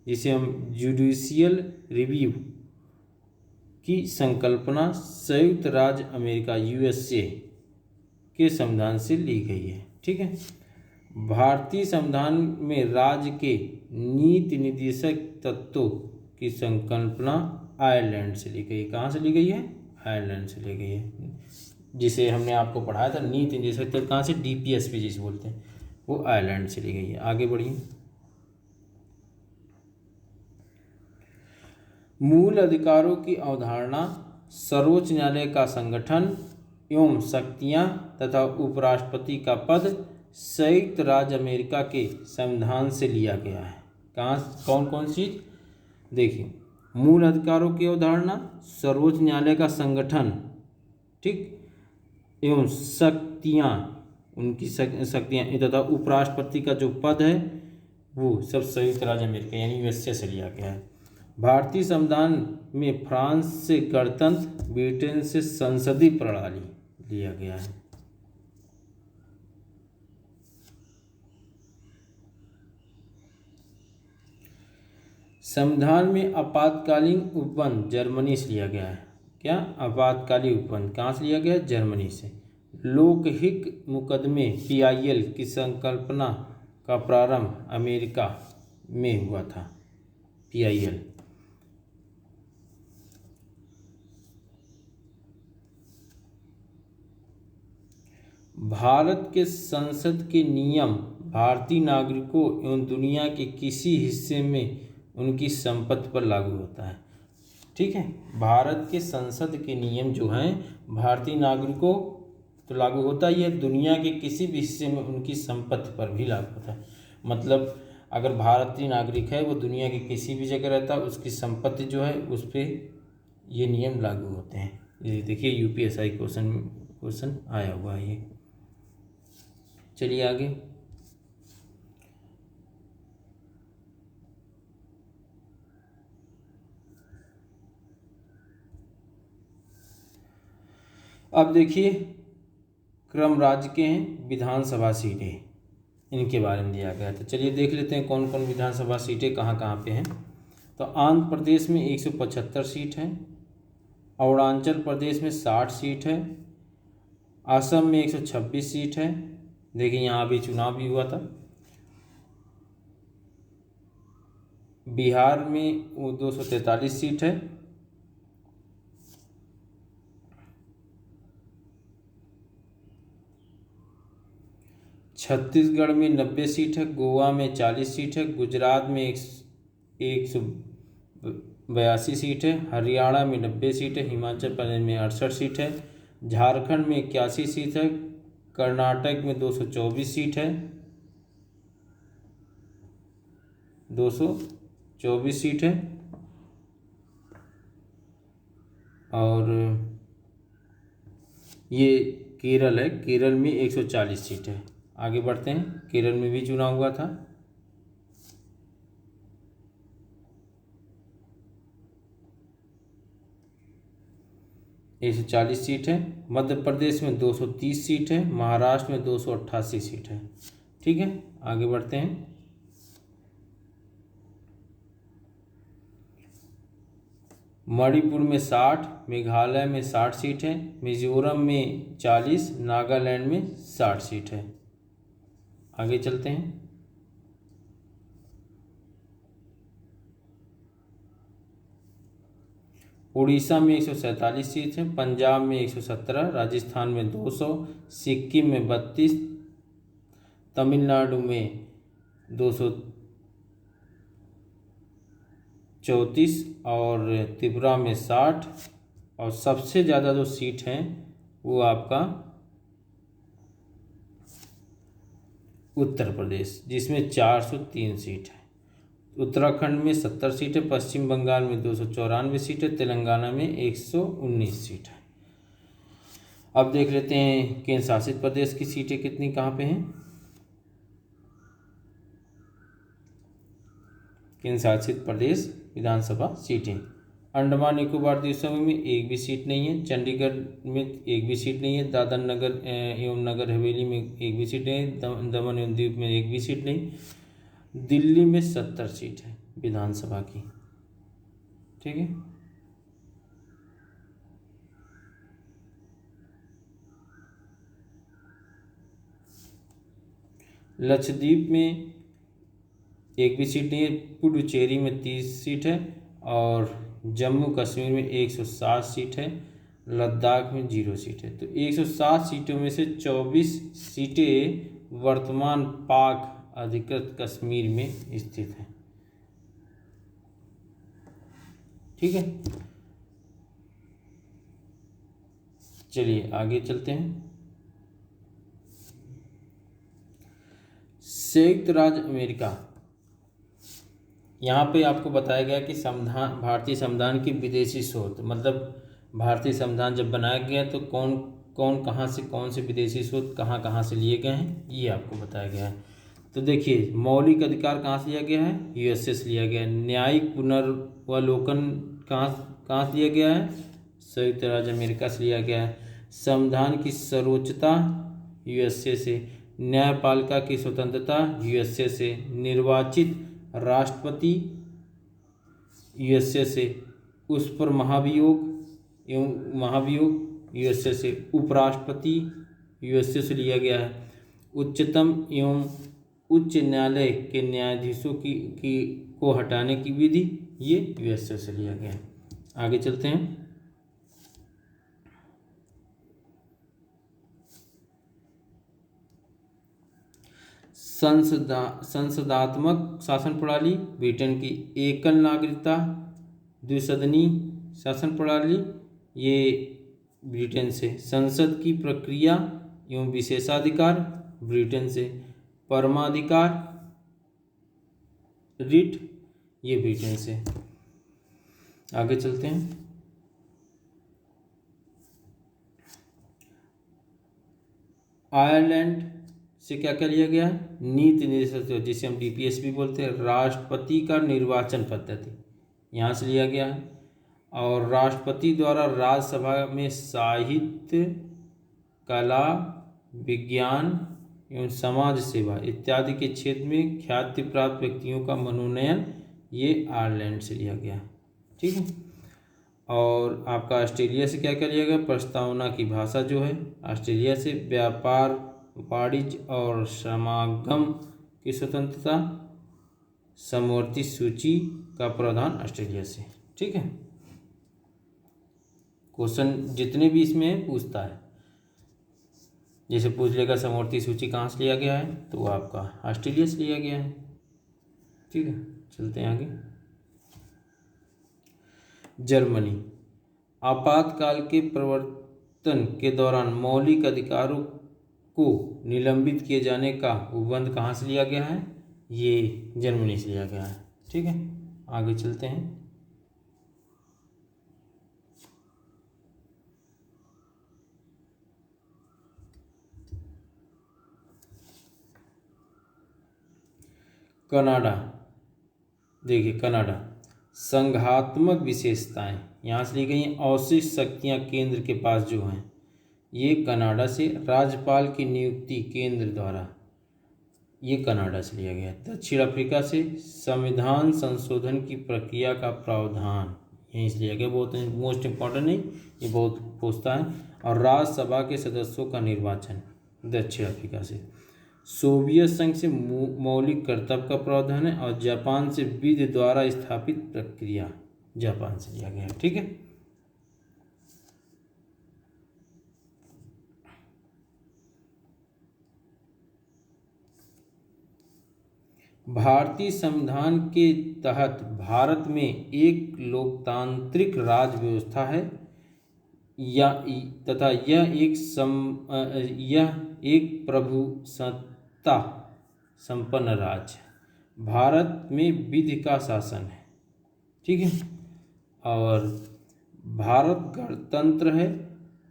जिसे हम जुडिशियल रिव्यू की संकल्पना संयुक्त राज्य अमेरिका यूएसए के संविधान से ली गई है। ठीक है। भारतीय संविधान में राज्य के नीति निर्देशक तत्वों की संकल्पना आयरलैंड से ली गई। कहाँ से ली गई है? आयरलैंड से ली गई है। जिसे हमने आपको पढ़ाया था नीति निर्देशक तत्व, कहाँ से? डीपीएसपी जिसे बोलते हैं, वो आयरलैंड से ली गई है। आगे बढ़िए। मूल अधिकारों की अवधारणा, सर्वोच्च न्यायालय का संगठन एवं शक्तियां तथा उपराष्ट्रपति का पद संयुक्त राज्य अमेरिका के संविधान से लिया गया है। कहाँ, कौन कौन सी? देखिए, मूल अधिकारों की अवधारणा, सर्वोच्च न्यायालय का संगठन, ठीक, एवं शक्तियाँ, उनकी शक्तियाँ तथा उपराष्ट्रपति का जो पद है वो सब संयुक्त राज्य अमेरिका यानी यूएसए से लिया गया है। भारतीय संविधान में फ्रांस से गणतंत्र, ब्रिटेन से संसदीय प्रणाली लिया गया है। संविधान में आपातकालीन उपबंध जर्मनी से लिया गया है। क्या? आपातकालीन उपबंध कहाँ से लिया गया? जर्मनी से। लोकहित मुकदमे पीआईएल की संकल्पना का प्रारंभ अमेरिका में हुआ था। पीआईएल भारत के संसद के नियम भारतीय नागरिकों एवं दुनिया के किसी हिस्से में उनकी संपत्ति पर लागू होता है। ठीक है। भारत के संसद के नियम जो हैं भारतीय नागरिकों तो लागू होता ही है, दुनिया के किसी भी हिस्से में उनकी संपत्ति पर भी लागू होता है। मतलब अगर भारतीय नागरिक है वो दुनिया के किसी भी जगह रहता है, उसकी संपत्ति जो है उस पर ये नियम लागू होते हैं। ये देखिए यूपीएससी क्वेश्चन आया हुआ है ये। चलिए आगे। अब देखिए क्रम राज्य के हैं, विधानसभा सीटें इनके बारे में दिया गया था। चलिए देख लेते हैं कौन कौन विधानसभा सीटें कहाँ कहाँ पे हैं। तो आंध्र प्रदेश में 175 सीट है, अरुणाचल प्रदेश में 60 सीट है, असम में 126 सीट है। देखिए यहाँ अभी चुनाव भी हुआ था। बिहार में 243 सीट है, छत्तीसगढ़ में 90 सीट है, गोवा में 40 सीट है, गुजरात में 182 सीट है, हरियाणा में 90 सीट है, हिमाचल प्रदेश में 68 सीट है, झारखंड में 81 सीट है, कर्नाटक में 224 सीट है, 224 सीट है, और ये केरल है, केरल में 140 सीट है। आगे बढ़ते हैं, केरल में भी चुनाव हुआ था। एक 140 सीट है। मध्य प्रदेश में 230 सीट है, महाराष्ट्र में 288 सीट है। ठीक है, आगे बढ़ते हैं। मणिपुर में 60, मेघालय में 60 सीट है, मिजोरम में 40, नागालैंड में 60 सीट है। आगे चलते हैं। उड़ीसा में 147 सीट है, पंजाब में 117, राजस्थान में 200, सिक्किम में 32, तमिलनाडु में 234 और त्रिपुरा में 60, और सबसे ज़्यादा जो सीट हैं वो आपका उत्तर प्रदेश, जिसमें 403 सीट है। उत्तराखंड में 70 सीट है, पश्चिम बंगाल में 294 सीट है, तेलंगाना में 119 सीट है। अब देख लेते हैं केंद्र शासित प्रदेश की सीटें कितनी कहाँ पे हैं। केंद्र शासित प्रदेश विधानसभा सीटें, अंडमान निकोबार द्वीप समूह में एक भी सीट नहीं है, चंडीगढ़ में एक भी सीट नहीं है, दादर नगर एवं नगर हवेली में एक भी सीट नहीं है, दमन एवं दीव में एक भी सीट नहीं, दिल्ली में 70 सीट है विधानसभा की। ठीक है, लक्षद्वीप में एक भी सीट नहीं है, पुडुचेरी में 30 सीट है, और जम्मू कश्मीर में 160 सीट है, लद्दाख में 0 सीट है। तो 160 सीटों में से 24 सीटें वर्तमान पाक अधिकृत कश्मीर में स्थित हैं। ठीक है, चलिए आगे चलते हैं। संयुक्त राज्य अमेरिका, यहाँ पे आपको बताया गया कि संविधान, भारतीय संविधान की विदेशी स्रोत, मतलब भारतीय संविधान जब बनाया गया तो कौन कौन कहाँ से, कौन से विदेशी स्रोत कहाँ कहाँ से लिए गए हैं, ये आपको बताया गया है। तो देखिए, मौलिक अधिकार कहाँ से लिया गया है, यूएसए से लिया गया है। न्यायिक पुनर्वलोकन कहाँ से लिया गया है, संयुक्त राज्य अमेरिका से लिया गया है। संविधान की सर्वोच्चता यूएसए से, न्यायपालिका की स्वतंत्रता यूएसए से, निर्वाचित राष्ट्रपति यूएसए से, उस पर महाभियोग यूएसए से, उपराष्ट्रपति यूएसए से लिया गया है। उच्चतम एवं उच्च न्यायालय के न्यायाधीशों को हटाने की विधि, ये यूएसए से लिया गया है। आगे चलते हैं। संसदात्मक शासन प्रणाली, ब्रिटेन की एकल नागरिकता, द्विसदनी शासन प्रणाली, ये ब्रिटेन से। संसद की प्रक्रिया एवं विशेषाधिकार, ब्रिटेन से। परमाधिकार, रिट, ये ब्रिटेन से। आगे चलते हैं। आयरलैंड से क्या क्या लिया गया है, नीति निर्देशक, जिसे हम डीपीएस भी बोलते हैं, राष्ट्रपति का निर्वाचन पद्धति यहाँ से लिया गया है। और राष्ट्रपति द्वारा राज्यसभा में साहित्य, कला, विज्ञान एवं समाज सेवा इत्यादि के क्षेत्र में ख्याति प्राप्त व्यक्तियों का मनोनयन, ये आयरलैंड से लिया गया। ठीक है, और आपका ऑस्ट्रेलिया से क्या क्या लिया गया, प्रस्तावना की भाषा जो है ऑस्ट्रेलिया से, व्यापार, वाणिज्य और समागम की स्वतंत्रता, समवर्ती सूची का प्रावधान ऑस्ट्रेलिया से। ठीक है, क्वेश्चन जितने भी इसमें पूछता है। जैसे पूछ लेगा समवर्ती सूची कहाँ से लिया गया है, तो वो आपका ऑस्ट्रेलिया से लिया गया है। ठीक है, चलते हैं आगे। जर्मनी, आपातकाल के प्रवर्तन के दौरान मौलिक अधिकारों को निलंबित किए जाने का उपबंध कहाँ से लिया गया है, ये जर्मनी से लिया गया है। ठीक है, आगे चलते हैं। कनाडा, देखिए कनाडा, संघात्मक विशेषताएं यहाँ से ली गई हैं। अवशिष्ट शक्तियाँ केंद्र के पास जो हैं, ये कनाडा से। राज्यपाल की नियुक्ति केंद्र द्वारा, ये कनाडा से लिया गया। दक्षिण अफ्रीका से संविधान संशोधन की प्रक्रिया का प्रावधान यहीं से लिया गया। बहुत मोस्ट इम्पॉर्टेंट नहीं, ये बहुत पूछता है। और राज्यसभा के सदस्यों का निर्वाचन दक्षिण अफ्रीका से। सोवियत संघ से मौलिक कर्तव्य का प्रावधान है। और जापान से विधि द्वारा स्थापित प्रक्रिया जापान से लिया गया। ठीक है, भारतीय संविधान के तहत भारत में एक लोकतांत्रिक राज व्यवस्था है तथा यह एक प्रभुसत्ता संपन्न राज्य है। भारत में विधि का शासन है। ठीक है, और भारत गणतंत्र है।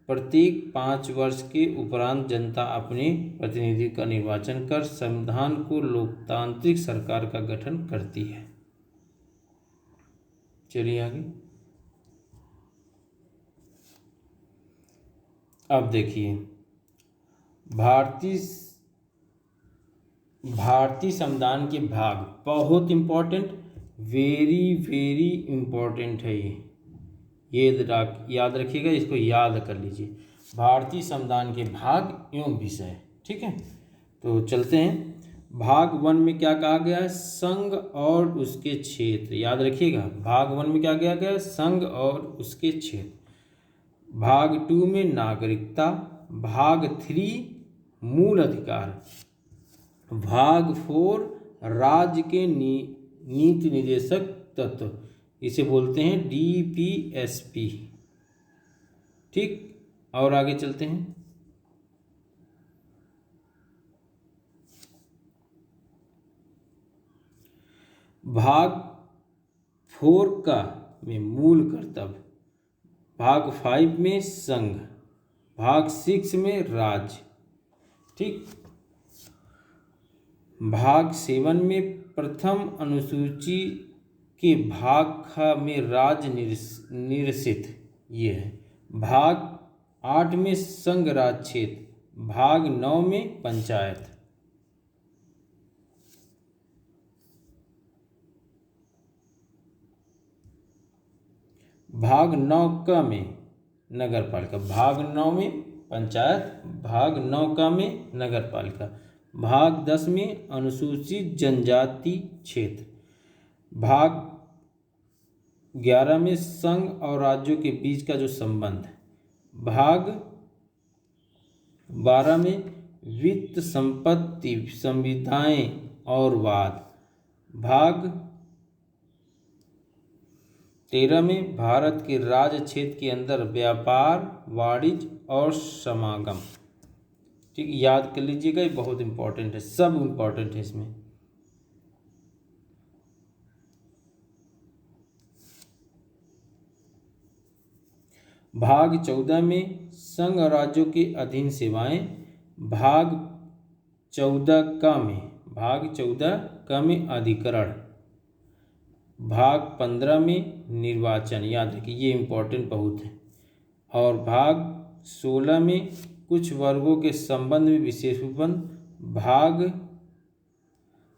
प्रत्येक 5 वर्ष के उपरांत जनता अपने प्रतिनिधि का निर्वाचन कर संविधान को लोकतांत्रिक सरकार का गठन करती है। चलिए आगे। अब देखिए, भारतीय संविधान के भाग बहुत इम्पोर्टेंट, वेरी वेरी इम्पोर्टेंट है ये याद रखिएगा, इसको याद कर लीजिए। भारतीय संविधान के भाग एवं विषय। ठीक है, तो चलते हैं। भाग 1 में क्या कहा गया है, संघ और उसके क्षेत्र। याद रखिएगा, भाग 1 में क्या किया गया है, संघ और उसके क्षेत्र। भाग 2 में नागरिकता। भाग 3 मूल अधिकार। भाग 4 राज्य के नीति निर्देशक तत्व, इसे बोलते हैं DPSP। ठीक, और आगे चलते हैं। भाग 4 का में मूल कर्तव्य। भाग 5 में संघ। भाग 6 में राज्य। ठीक, भाग 7 में प्रथम अनुसूची के भाग ख में राज्य निरसित ये है। भाग 8 में संघ राज्य क्षेत्र। भाग 9 में पंचायत। भाग 9 क में नगर पालिका। भाग 9 में पंचायत। भाग 9 क में नगर पालिका। भाग 10 में अनुसूचित जनजाति क्षेत्र। भाग 11 में संघ और राज्यों के बीच का जो संबंध। भाग 12 में वित्त, संपत्ति, संविदाएं और वाद। भाग 13 में भारत के राज्य क्षेत्र के अंदर व्यापार, वाणिज्य और समागम। ठीक, याद कर लीजिएगा, ये बहुत इंपॉर्टेंट है, सब इंपॉर्टेंट है इसमें। भाग 14 में संघ और राज्यों के अधीन सेवाएं। भाग 14 क में अधिकरण। भाग 15 में निर्वाचन। याद रखिए, ये इंपॉर्टेंट बहुत है। और भाग 16 में कुछ वर्गों के संबंध में विशेष उपबंध। भाग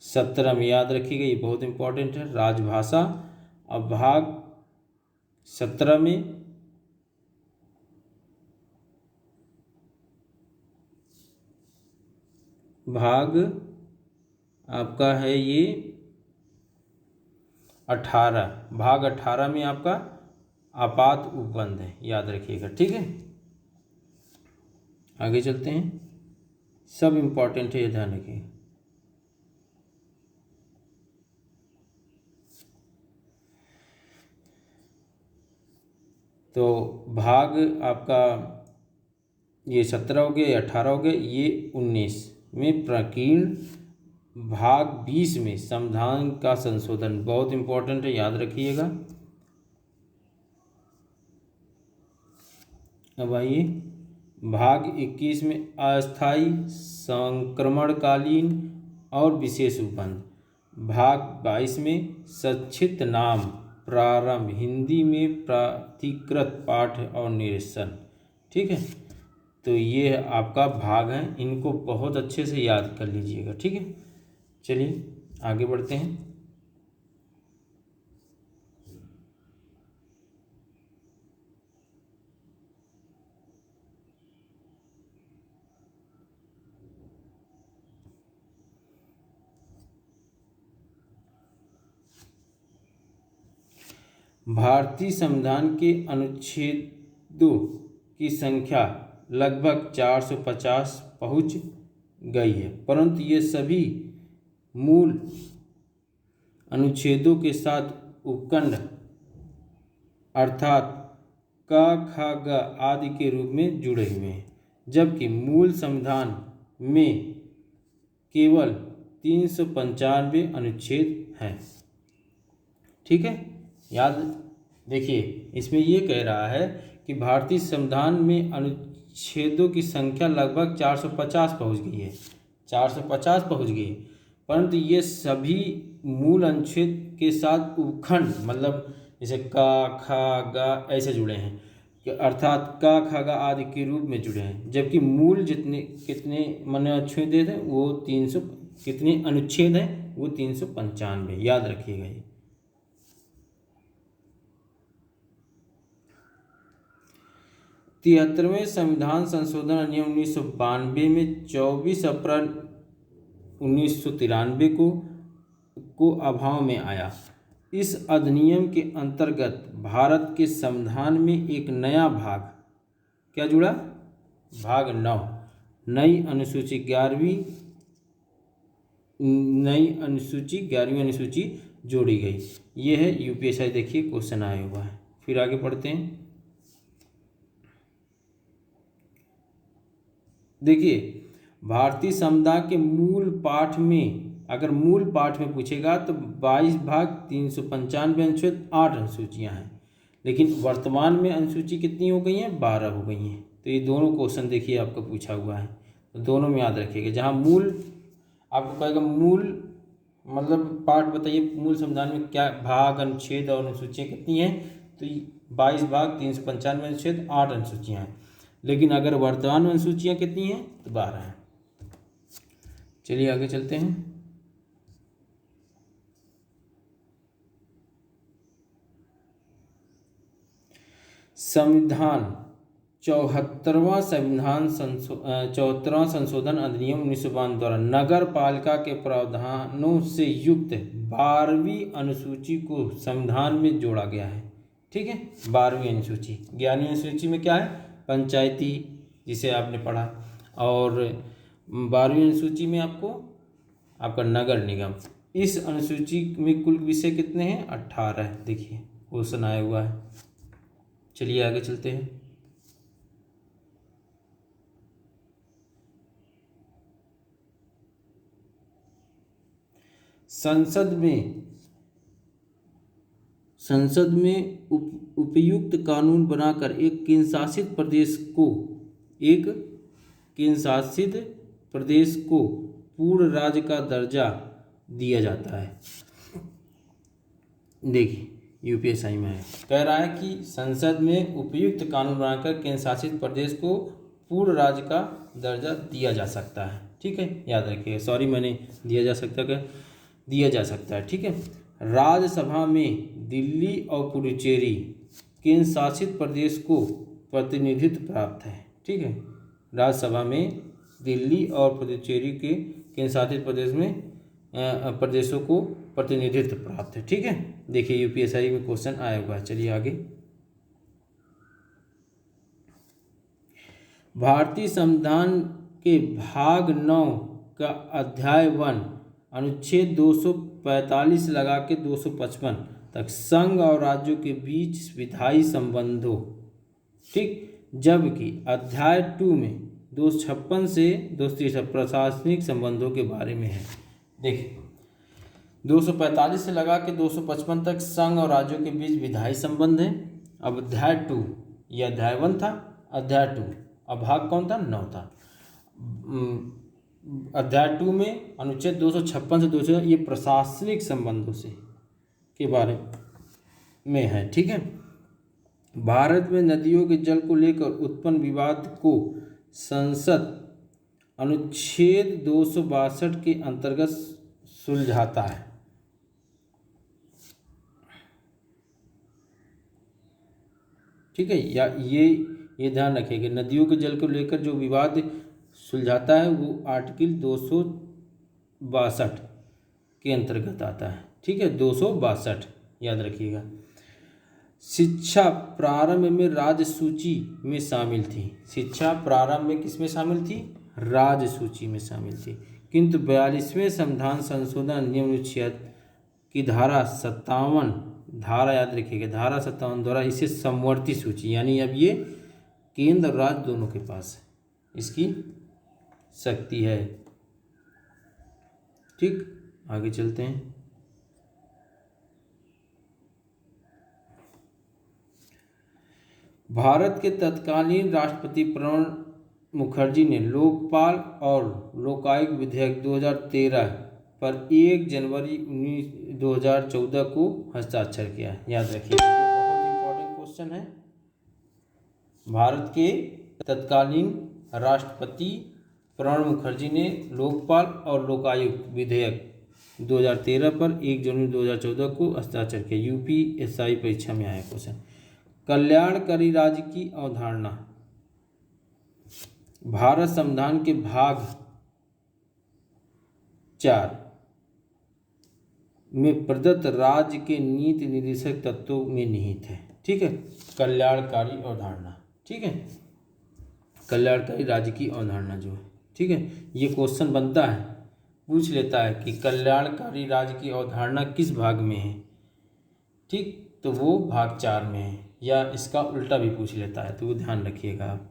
17 में याद रखिएगा, ये बहुत इंपॉर्टेंट है, राजभाषा। अब भाग 17 में भाग आपका है ये 18। भाग 18 में आपका आपात उपबंध है, याद रखिएगा। ठीक है, आगे चलते हैं। सब इम्पोर्टेंट है, ये ध्यान रखिए। तो भाग आपका ये 17 हो गया, 18 हो गया, ये 19 में प्रकीर्ण, भाग 20 में संविधान का संशोधन, बहुत इंपॉर्टेंट है, याद रखिएगा। अब आइए भाग 21 में अस्थायी, संक्रमणकालीन और विशेष उपबंध। भाग 22 में संक्षिप्त नाम, प्रारंभ, हिंदी में प्राधिकृत पाठ और निरीक्षण। ठीक है, तो ये आपका भाग है, इनको बहुत अच्छे से याद कर लीजिएगा। ठीक है, चलिए आगे बढ़ते हैं। भारतीय संविधान के अनुच्छेदों की संख्या लगभग 450 पहुंच गई है, परंतु ये सभी मूल अनुच्छेदों के साथ उपखंड अर्थात क, ख, ग आदि के रूप में जुड़े हुए हैं, जबकि मूल संविधान में केवल 395 अनुच्छेद हैं। ठीक है, याद देखिए, इसमें ये कह रहा है कि भारतीय संविधान में अनुच्छेदों की संख्या लगभग 450 पहुंच गई है, 450 पहुंच गई है, परंतु ये सभी मूल अनुच्छेद के साथ उपखंड, मतलब जैसे क, ख, ग ऐसे जुड़े हैं, अर्थात क, ख, ग आदि के रूप में जुड़े हैं, जबकि मूल जितने कितने मन अनुच्छेद हैं वो 300, कितने अनुच्छेद हैं वो 395, याद रखिएगा ये। 73वें संविधान संशोधन अधिनियम 1992 में 24 अप्रैल 1993 को अभाव में आया। इस अधिनियम के अंतर्गत भारत के संविधान में एक नया भाग क्या जुड़ा, भाग 9, नई अनुसूची 11वीं अनुसूची जोड़ी गई। ये है यूपीएससी, देखिए क्वेश्चन आया हुआ है। फिर आगे पढ़ते हैं। देखिए, भारतीय संविधान के मूल पाठ में, अगर मूल पाठ में पूछेगा तो 22 भाग 395 अनुच्छेद 8 अनुसूचियाँ हैं, लेकिन वर्तमान में अनुसूची कितनी हो गई हैं, 12 हो गई हैं। तो ये दोनों क्वेश्चन देखिए आपका पूछा हुआ है, तो दोनों में याद रखिएगा। जहाँ मूल आपको कहेगा मूल मतलब पाठ बताइए, मूल संविधान में क्या भाग, अनुच्छेद और अनुसूचियाँ कितनी हैं, तो 22 भाग 395 अनुच्छेद 8 अनुसूचियाँ हैं, लेकिन अगर वर्तमान में अनुसूचियाँ कितनी हैं तो 12 हैं। चलिए आगे चलते हैं। संविधान 74वां संशोधन अधिनियम 1992 द्वारा नगर पालिका के प्रावधानों से युक्त 12वीं अनुसूची को संविधान में जोड़ा गया है। ठीक है, 12वीं अनुसूची। 11वीं अनुसूची में क्या है, पंचायती, जिसे आपने पढ़ा, और 12वीं अनुसूची में आपका नगर निगम। इस अनुसूची में कुल विषय कितने हैं, 18। देखिए क्वेश्चन आया हुआ है। चलिए आगे चलते हैं। संसद में उपयुक्त कानून बनाकर एक केंद्रशासित प्रदेश को पूर्ण राज्य का दर्जा दिया जाता है। देखिए यूपीएससी में कह रहा है कि संसद में उपयुक्त कानून बनाकर केंद्रशासित प्रदेश को पूर्ण राज्य का दर्जा दिया जा सकता है। ठीक है, याद रखिए, सॉरी मैंने दिया जा सकता है। ठीक है, राज्यसभा में दिल्ली और पुडुचेरी केंद्र शासित प्रदेश को प्रतिनिधित्व प्राप्त है। ठीक है, राज्यसभा में दिल्ली और पुडुचेरी के केंद्र शासित प्रदेशों को प्रतिनिधित्व प्राप्त है। ठीक है, देखिए यूपीएससी में क्वेश्चन आया हुआ है। चलिए आगे। भारतीय संविधान के भाग 9 का अध्याय 1 अनुच्छेद 245 लगा के 255 तक संघ और राज्यों के बीच विधायी संबंधों, ठीक। जबकि अध्याय 2 में 256 से 263 प्रशासनिक संबंधों के बारे में है। देखिए 245 से लगा के 255 तक संघ और राज्यों के बीच विधायी संबंध है। अब अध्याय 2, यह अध्याय 1 था, अध्याय 2, अब भाग कौन था? 9 था। अध्याय 2 में अनुच्छेद 256 से 200 ये प्रशासनिक संबंधों से के बारे में है, ठीक है। भारत में नदियों के जल को लेकर उत्पन्न विवाद को संसद अनुच्छेद 262 के अंतर्गत सुलझाता है। ठीक है, या ये ध्यान रखिए कि नदियों के जल को लेकर जो विवाद सुलझाता है वो आर्टिकल 262 के अंतर्गत आता है, ठीक है। 262 याद रखिएगा। शिक्षा प्रारंभ में राज्य सूची में शामिल थी। शिक्षा प्रारंभ में किस में शामिल थी? राज्य सूची में शामिल थी। किंतु 42वें संविधान संशोधन नियम अनुच्छेद की धारा 57, धारा याद रखिएगा, धारा 57 द्वारा इसे समवर्ती सूची, यानी अब ये केंद्र और राज्य दोनों के पास है, इसकी शक्ति है, ठीक। आगे चलते हैं। भारत के तत्कालीन राष्ट्रपति प्रणब मुखर्जी ने लोकपाल और लोकायुक्त विधेयक 2013 पर 1 जनवरी 2014 को हस्ताक्षर किया। याद रखिए, बहुत इंपॉर्टेंट क्वेश्चन है। भारत के तत्कालीन राष्ट्रपति प्रणब मुखर्जी ने लोकपाल और लोकायुक्त विधेयक 2013 पर 1 जनवरी 2014 को हस्ताक्षर किया। यूपीएससी परीक्षा में आया क्वेश्चन। कल्याणकारी राज्य की अवधारणा। भारत संविधान के भाग 4 में प्रदत्त राज्य के नीति निर्देशक तत्वों में निहित है, ठीक है। कल्याणकारी अवधारणा, ठीक है, कल्याणकारी राज्य की अवधारणा जो है, ठीक है। ये क्वेश्चन बनता है, पूछ लेता है कि कल्याणकारी राज्य की अवधारणा किस भाग में है, ठीक, तो वो भाग 4 में है, या इसका उल्टा भी पूछ लेता है, तो वो ध्यान रखिएगा आप।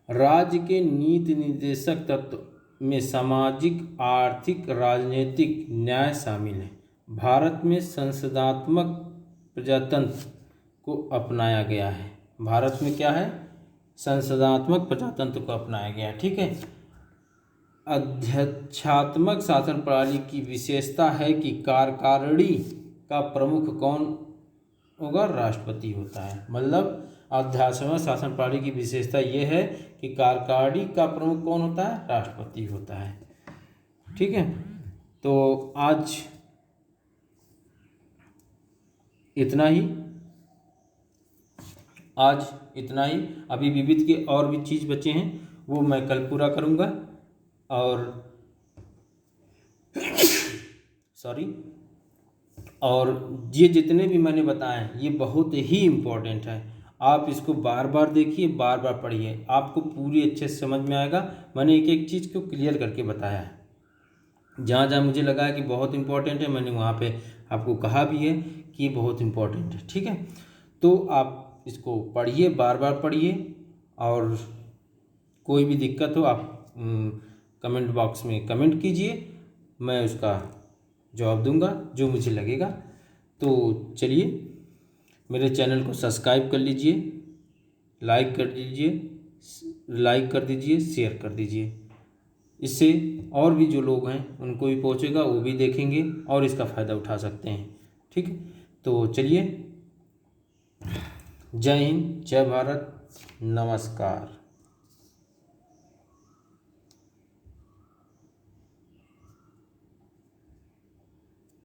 राज्य के नीति निर्देशक तत्व में सामाजिक, आर्थिक, राजनीतिक न्याय शामिल है। भारत में संसदात्मक प्रजातंत्र को अपनाया गया है। भारत में क्या है? संसदात्मक प्रजातंत्र को अपनाया गया है, ठीक है। अध्यक्षात्मक शासन प्रणाली की विशेषता है कि कार्यकारिणी का प्रमुख कौन होगा? राष्ट्रपति होता है। मतलब अध्यात्मक शासन प्रणाली की विशेषता यह है कि कार्यकारिणी का प्रमुख कौन होता है? राष्ट्रपति होता है, ठीक है। तो आज इतना ही। अभी विविध के और भी चीज़ बचे हैं, वो मैं कल पूरा करूँगा। और ये जितने भी मैंने बताए हैं ये बहुत ही इम्पोर्टेंट है। आप इसको बार बार देखिए, बार बार पढ़िए, आपको पूरी अच्छे से समझ में आएगा। मैंने एक एक चीज़ को क्लियर करके बताया है। जहाँ जहाँ मुझे लगा है कि बहुत इम्पोर्टेंट है, मैंने वहाँ पे आपको कहा भी है कि ये बहुत इम्पोर्टेंट है, ठीक है। तो आप इसको पढ़िए, बार बार पढ़िए, और कोई भी दिक्कत हो आप कमेंट बॉक्स में कमेंट कीजिए, मैं उसका जवाब दूंगा जो मुझे लगेगा। तो चलिए, मेरे चैनल को सब्सक्राइब कर लीजिए, लाइक कर दीजिए, शेयर कर दीजिए। इससे और भी जो लोग हैं उनको भी पहुंचेगा, वो भी देखेंगे और इसका फ़ायदा उठा सकते हैं, ठीक है। तो चलिए, जय हिंद, जय भारत, नमस्कार।